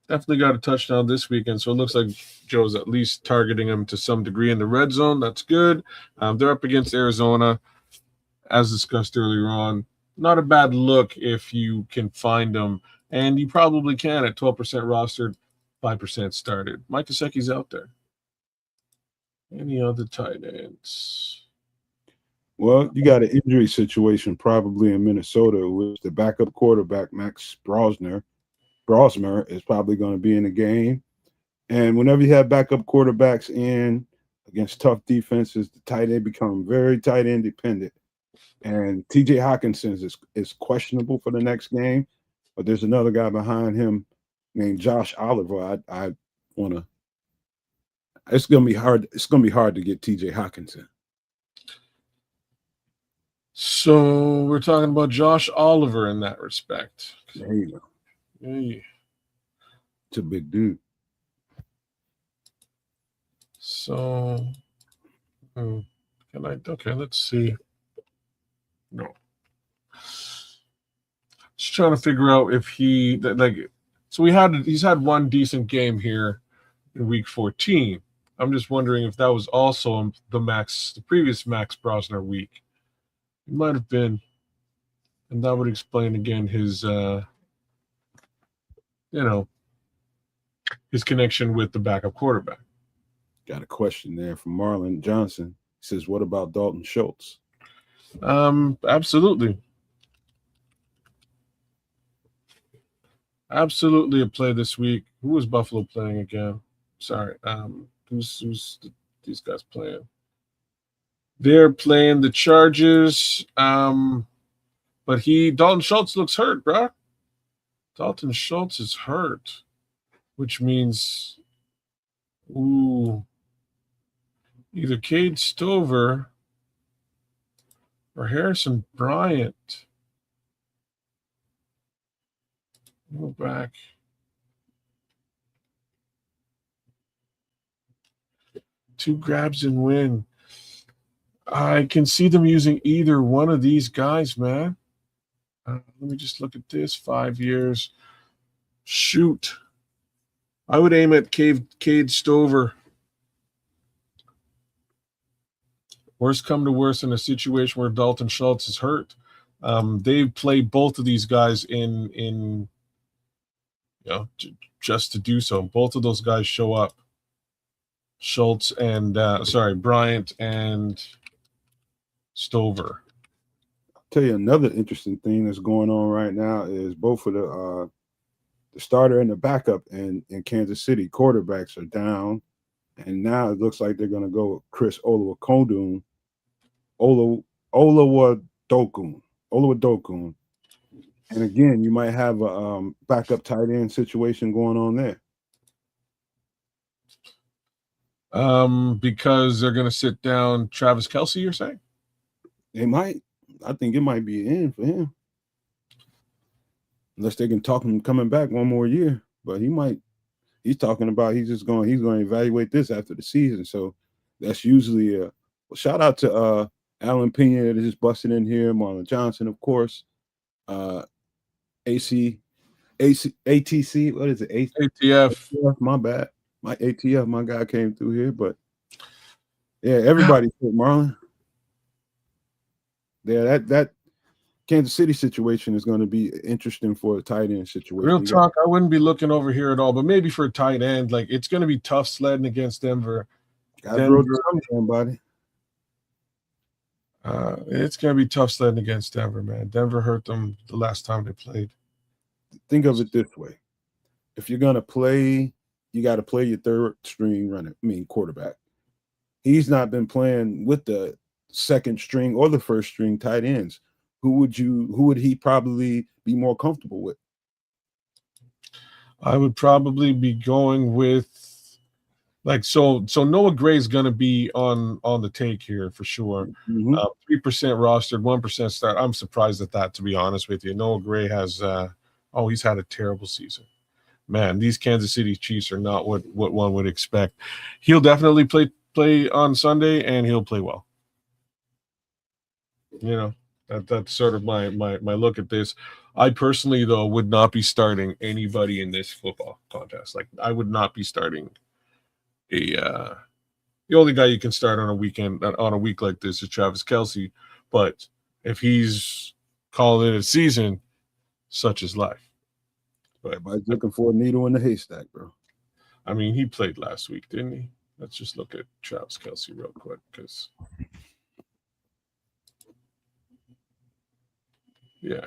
Speaker 1: Definitely got a touchdown this weekend, so it looks like Joe's at least targeting him to some degree in the red zone. That's good. They're up against Arizona, as discussed earlier on. Not a bad look if you can find them, and you probably can at 12% rostered, 5% started. Mike Gesicki's out there. Any other tight ends?
Speaker 2: Well, you got an injury situation probably in Minnesota with the backup quarterback, Max Brosmer is probably going to be in the game. And whenever you have backup quarterbacks in against tough defenses, the tight end become very tight end dependent. And TJ Hawkinson is questionable for the next game, but there's another guy behind him named Josh Oliver. I want to It's gonna be hard. It's gonna be hard to get T.J. Hockenson.
Speaker 1: So we're talking about Josh Oliver in that respect.
Speaker 2: There you go.
Speaker 1: Hey.
Speaker 2: It's a big dude.
Speaker 1: So, can I? Okay, let's see. No. Just trying to figure out if he like. So he's had one decent game here in week 14. I'm just wondering if that was also the previous Max Brosner week. It might have been, and that would explain again his, his connection with the backup quarterback.
Speaker 2: Got a question there from Marlon Johnson. He says, "What about Dalton Schultz?"
Speaker 1: Absolutely. Absolutely a play this week. Who was Buffalo playing again? Sorry. Who's these guys playing? They're playing the Chargers. But Dalton Schultz looks hurt, bro. Dalton Schultz is hurt, which means, either Cade Stover or Harrison Bryant. Go back. Two grabs and win. I can see them using either one of these guys, man. Let me just look at this. 5 years. Shoot. I would aim at Cade Stover. Worst come to worst in a situation where Dalton Schultz is hurt. They play both of these guys in just to do so. Both of those guys show up. Schultz and Bryant and Stover.
Speaker 2: I'll tell you another interesting thing that's going on right now is both of the starter and the backup in Kansas City quarterbacks are down, and now it looks like they're going to go with Chris Olawadokun. And again, you might have a backup tight end situation going on there.
Speaker 1: Because they're going to sit down Travis Kelce, you're saying?
Speaker 2: They might. I think it might be in for him. Unless they can talk him coming back one more year. But he's talking about he's going to evaluate this after the season. So that's usually shout out to Alan Pena that is just busting in here, Marlon Johnson, of course. ATC, what is it?
Speaker 1: ATF.
Speaker 2: My bad. My ATF, my guy came through here, but yeah, everybody said Marlon. Yeah, that Kansas City situation is going to be interesting for a tight end situation.
Speaker 1: Real talk, I wouldn't be looking over here at all, but maybe for a tight end, like it's going to be tough sledding against Denver.
Speaker 2: Somebody.
Speaker 1: It's going to be tough sledding against Denver, man. Denver hurt them the last time they played.
Speaker 2: Think of it this way: if you're going to play, you got to play your third string quarterback. He's not been playing with the second string or the first string tight ends. Who would he probably be more comfortable with?
Speaker 1: I would probably be going with so Noah Gray's going to be on the take here for sure. 3% rostered, 1% start. I'm surprised at that, to be honest with you. Noah Gray has he's had a terrible season. Man, these Kansas City Chiefs are not what one would expect. He'll definitely play on Sunday, and he'll play well. That's sort of my look at this. I personally, though, would not be starting anybody in this football contest. Like, I would not be starting the only guy you can start on a week like this is Travis Kelce. But if he's calling it a season, such is life. But
Speaker 2: everybody's looking for a needle in the haystack, bro.
Speaker 1: I mean, he played last week, didn't he? Let's just look at Travis Kelce real quick, because yeah,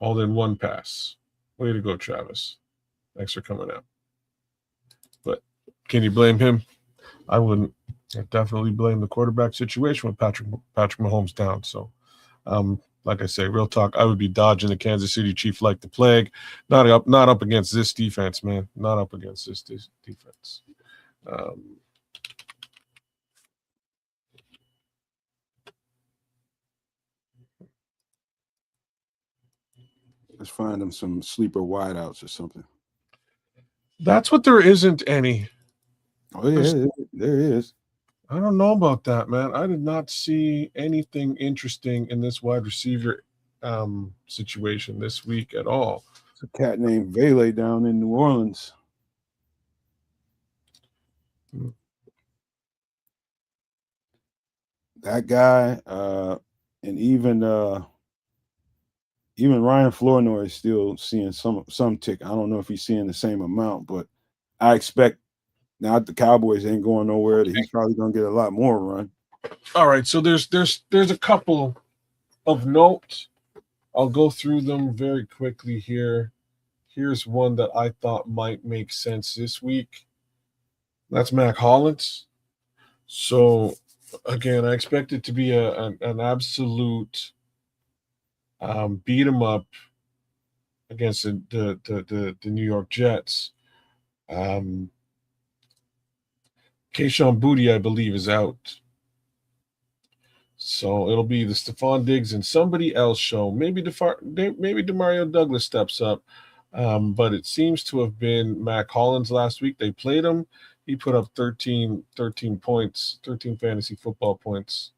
Speaker 1: all in one pass. Way to go, Travis. Thanks for coming out. But can you blame him? I wouldn't. I definitely blame the quarterback situation with Patrick Mahomes down. So, like I say, real talk, I would be dodging the Kansas City Chiefs like the plague. Not up against this defense, man. Not up against this defense.
Speaker 2: Let's find them some sleeper wideouts or something.
Speaker 1: That's what there isn't any.
Speaker 2: Oh yeah, there is.
Speaker 1: I don't know about that, man. I did not see anything interesting in this wide receiver situation this week at all.
Speaker 2: It's a cat named Vele down in New Orleans. That guy, and even Ryan Flournoy is still seeing some tick. I don't know if he's seeing the same amount, but I expect now the Cowboys ain't going nowhere that he's probably gonna get a lot more run.
Speaker 1: All right, so there's a couple of note. I'll go through them very quickly here. Here's one that I thought might make sense this week. That's Mac Hollins. So again, I expect it to be an absolute beat 'em up against the New York Jets. Kayshon Boutte, I believe, is out. So it'll be the Stephon Diggs and somebody else show. Maybe Demario Douglas steps up. But it seems to have been Mac Hollins last week. They played him. He put up 13 points, 13 fantasy football points.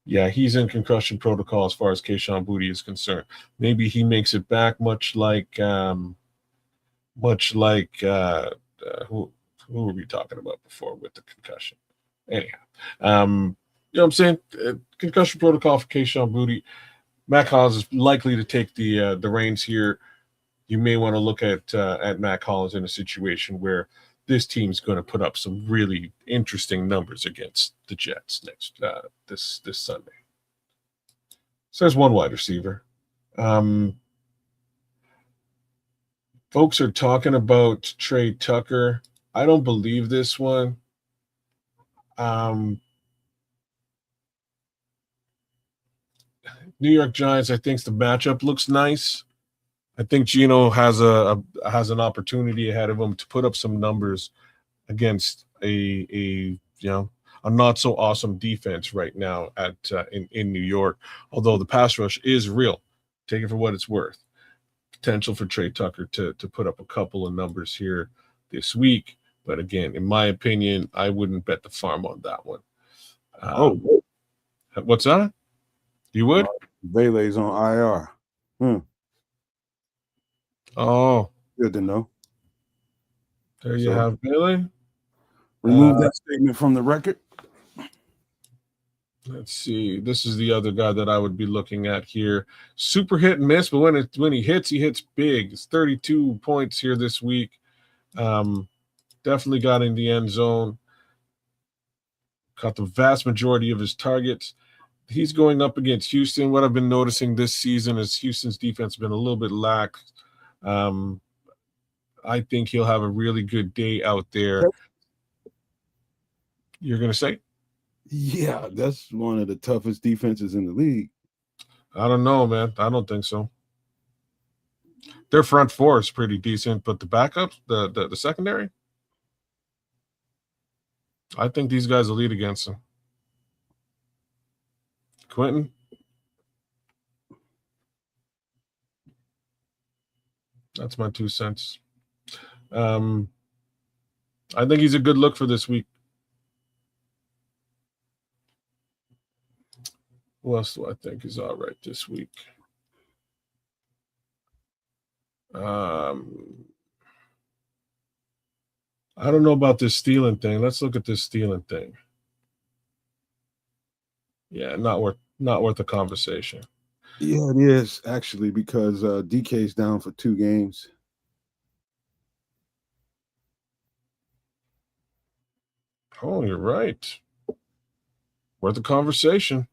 Speaker 1: Yeah, he's in concussion protocol as far as Kayshon Boutte is concerned. Maybe he makes it back, much like who were we talking about before with the concussion? Anyhow, you know what I'm saying? Concussion protocol for Kayshon Boutte. Mac Hollins is likely to take the reins here. You may want to look at Mac Hollins in a situation where this team's going to put up some really interesting numbers against the Jets next this Sunday. So there's one wide receiver. Folks are talking about Trey Tucker. I don't believe this one. New York Giants, I think the matchup looks nice. I think Geno has an opportunity ahead of him to put up some numbers against a not so awesome defense right now in New York. Although the pass rush is real, take it for what it's worth. Potential for Trey Tucker to put up a couple of numbers here this week, but again, in my opinion, I wouldn't bet the farm on that one. What's that? You would?
Speaker 2: Vele's on IR.
Speaker 1: Oh,
Speaker 2: good to know.
Speaker 1: There you have Bailey.
Speaker 2: Remove that statement from the record.
Speaker 1: Let's see. This is the other guy that I would be looking at here. Super hit and miss, but when he hits big. It's 32 points here this week. Definitely got in the end zone. Caught the vast majority of his targets. He's going up against Houston. What I've been noticing this season is Houston's defense has been a little bit lax. I think he'll have a really good day out there. You're going to say?
Speaker 2: Yeah, that's one of the toughest defenses in the league.
Speaker 1: I don't know, man. I don't think so. Their front four is pretty decent, but the backups, the secondary, I think these guys will lead against them. Quentin? That's my 2 cents. I think he's a good look for this week. Who else do I think is all right this week? I don't know about this stealing thing. Let's look at this stealing thing. Yeah, not worth a conversation.
Speaker 2: Yeah, it is actually because DK's down for 2 games.
Speaker 1: Oh, you're right. Worth a conversation.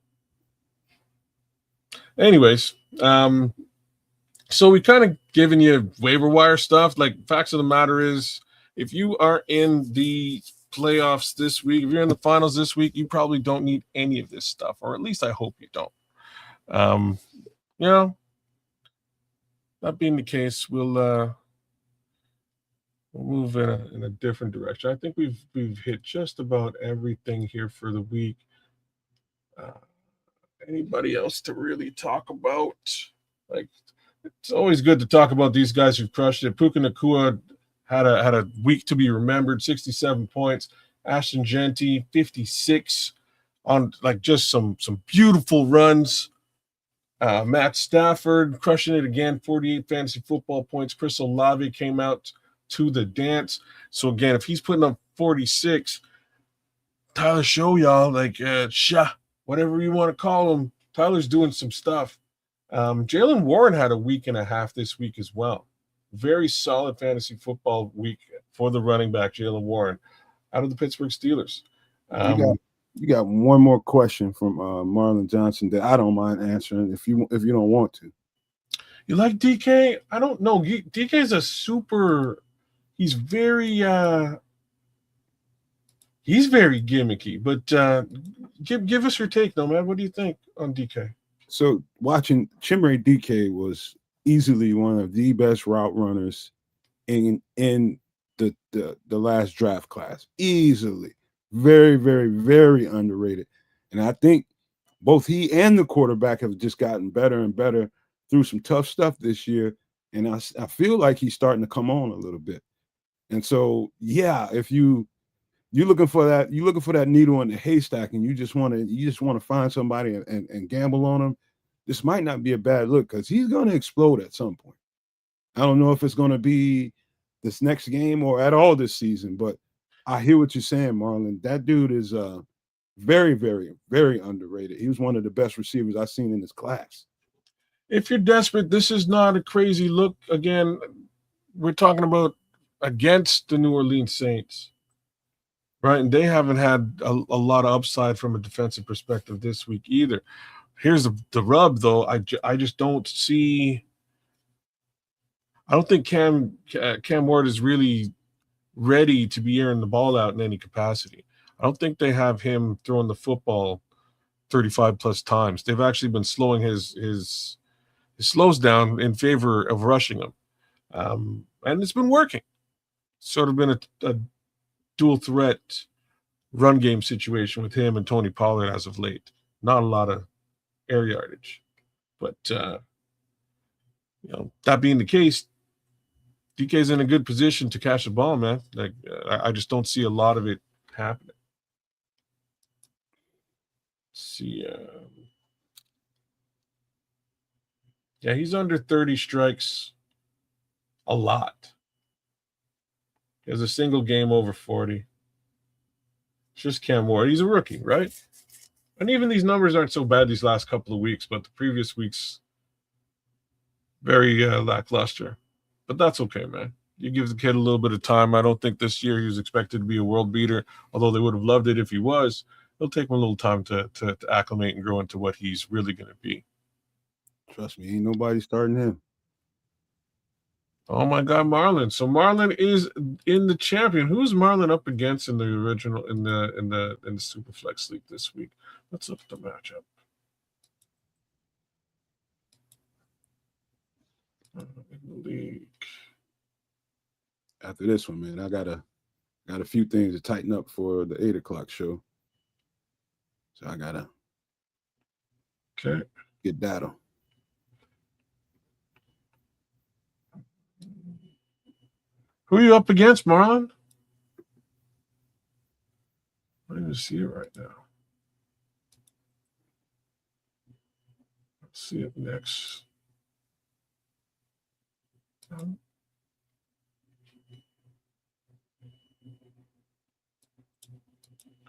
Speaker 1: Anyways, so we kind of given you waiver wire stuff. Like, facts of the matter is, if you are in the playoffs this week, if you're in the finals this week, you probably don't need any of this stuff, or at least I hope you don't. That being the case, we'll we'll move in a different direction. I think we've hit just about everything here for the week. Uh, Anybody else to really talk about? Like, it's always good to talk about these guys who've crushed it. Puka Nacua had a week to be remembered, 67 points. Ashton Genty, 56 on like just some beautiful runs. Matt Stafford crushing it again, 48 fantasy football points. Chris Olave came out to the dance. So again, if he's putting up 46, Tyler show y'all like whatever you want to call him. Tyler's doing some stuff. Jalen Warren had a week and a half this week as well. Very solid fantasy football week for the running back Jalen Warren out of the Pittsburgh Steelers.
Speaker 2: You got one more question from Marlon Johnson that I don't mind answering if you don't want to.
Speaker 1: You like DK? I don't know. DK is a super. He's very gimmicky. But give us your take, Nomad. What do you think on DK?
Speaker 2: So watching Chimere DK was easily one of the best route runners in the last draft class. Easily. Very, very, very underrated. And I think both he and the quarterback have just gotten better and better through some tough stuff this year. And I feel like he's starting to come on a little bit. And so, yeah, if you're looking for that needle in the haystack and you just want to find somebody and gamble on him, this might not be a bad look because he's going to explode at some point. I don't know if it's going to be this next game or at all this season, but I hear what you're saying, Marlon. That dude is very, very, very underrated. He was one of the best receivers I've seen in this class.
Speaker 1: If you're desperate, this is not a crazy look. Again, we're talking about against the New Orleans Saints, right? And they haven't had a lot of upside from a defensive perspective this week either. Here's the rub, though. I just don't see – I don't think Cam Ward is really – ready to be airing the ball out in any capacity. I don't think they have him throwing the football 35 plus times. They've actually been slowing his slows down in favor of rushing him. And it's been working. Sort of been a dual threat run game situation with him and Tony Pollard as of late. Not a lot of air yardage. But that being the case, DK's in a good position to catch the ball, man. Like I just don't see a lot of it happening. Let's see. Yeah, he's under 30 strikes a lot. He has a single game over 40. It's just Cam Ward. He's a rookie, right? And even these numbers aren't so bad these last couple of weeks, but the previous weeks, very lackluster. But that's okay, man. You give the kid a little bit of time. I don't think this year he was expected to be a world beater, although they would have loved it if he was. It'll take him a little time to acclimate and grow into what he's really going to be.
Speaker 2: Trust me, ain't nobody starting him.
Speaker 1: Oh my God, Marlon! So Marlon is in the champion. Who's Marlon up against in the original in the Superflex League this week? Let's look at the matchup. In the league.
Speaker 2: After this one, man, I got a few things to tighten up for the 8 o'clock show. So I gotta get that on.
Speaker 1: Who are you up against, Marlon? I don't even see it right now. Let's see it next.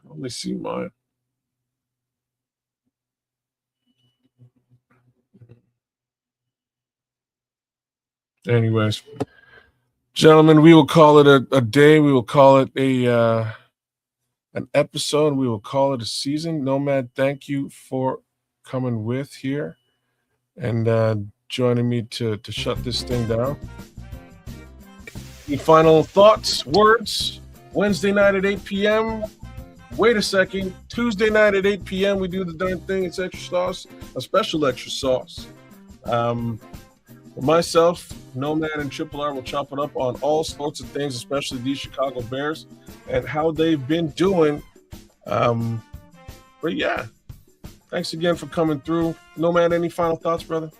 Speaker 1: Only see mine. Anyways, gentlemen, we will call it a day. We will call it an episode. We will call it a season. Nomad, thank you for coming with here and joining me to shut this thing down. Any final thoughts, words? Wednesday night at 8 p.m. Wait a second. Tuesday night at 8 p.m. we do the darn thing. It's extra sauce, a special extra sauce. Myself, Nomad, and Triple R will chop it up on all sorts of things, especially these Chicago Bears and how they've been doing. But yeah, thanks again for coming through. Nomad, any final thoughts, brother?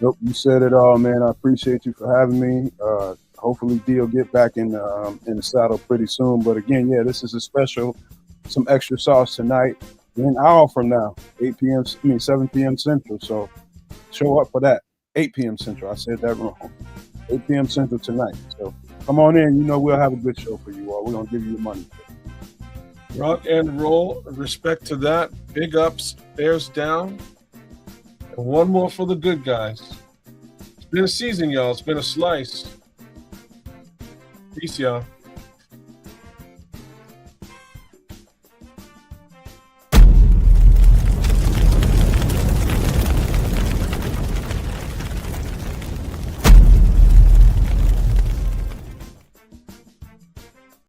Speaker 2: Nope, you said it all, man. I appreciate you for having me. Hopefully D will get back in the saddle pretty soon. But again, yeah, this is a special, some extra sauce tonight. An hour from now, 7 p.m. Central. So show up for that. 8 p.m. Central. I said that wrong. 8 p.m. Central tonight. So come on in. You know we'll have a good show for you all. We're gonna give you your money.
Speaker 1: Rock and roll. Respect to that. Big ups. Bears down. And one more for the good guys. It's been a season, y'all. It's been a slice. Peace, y'all.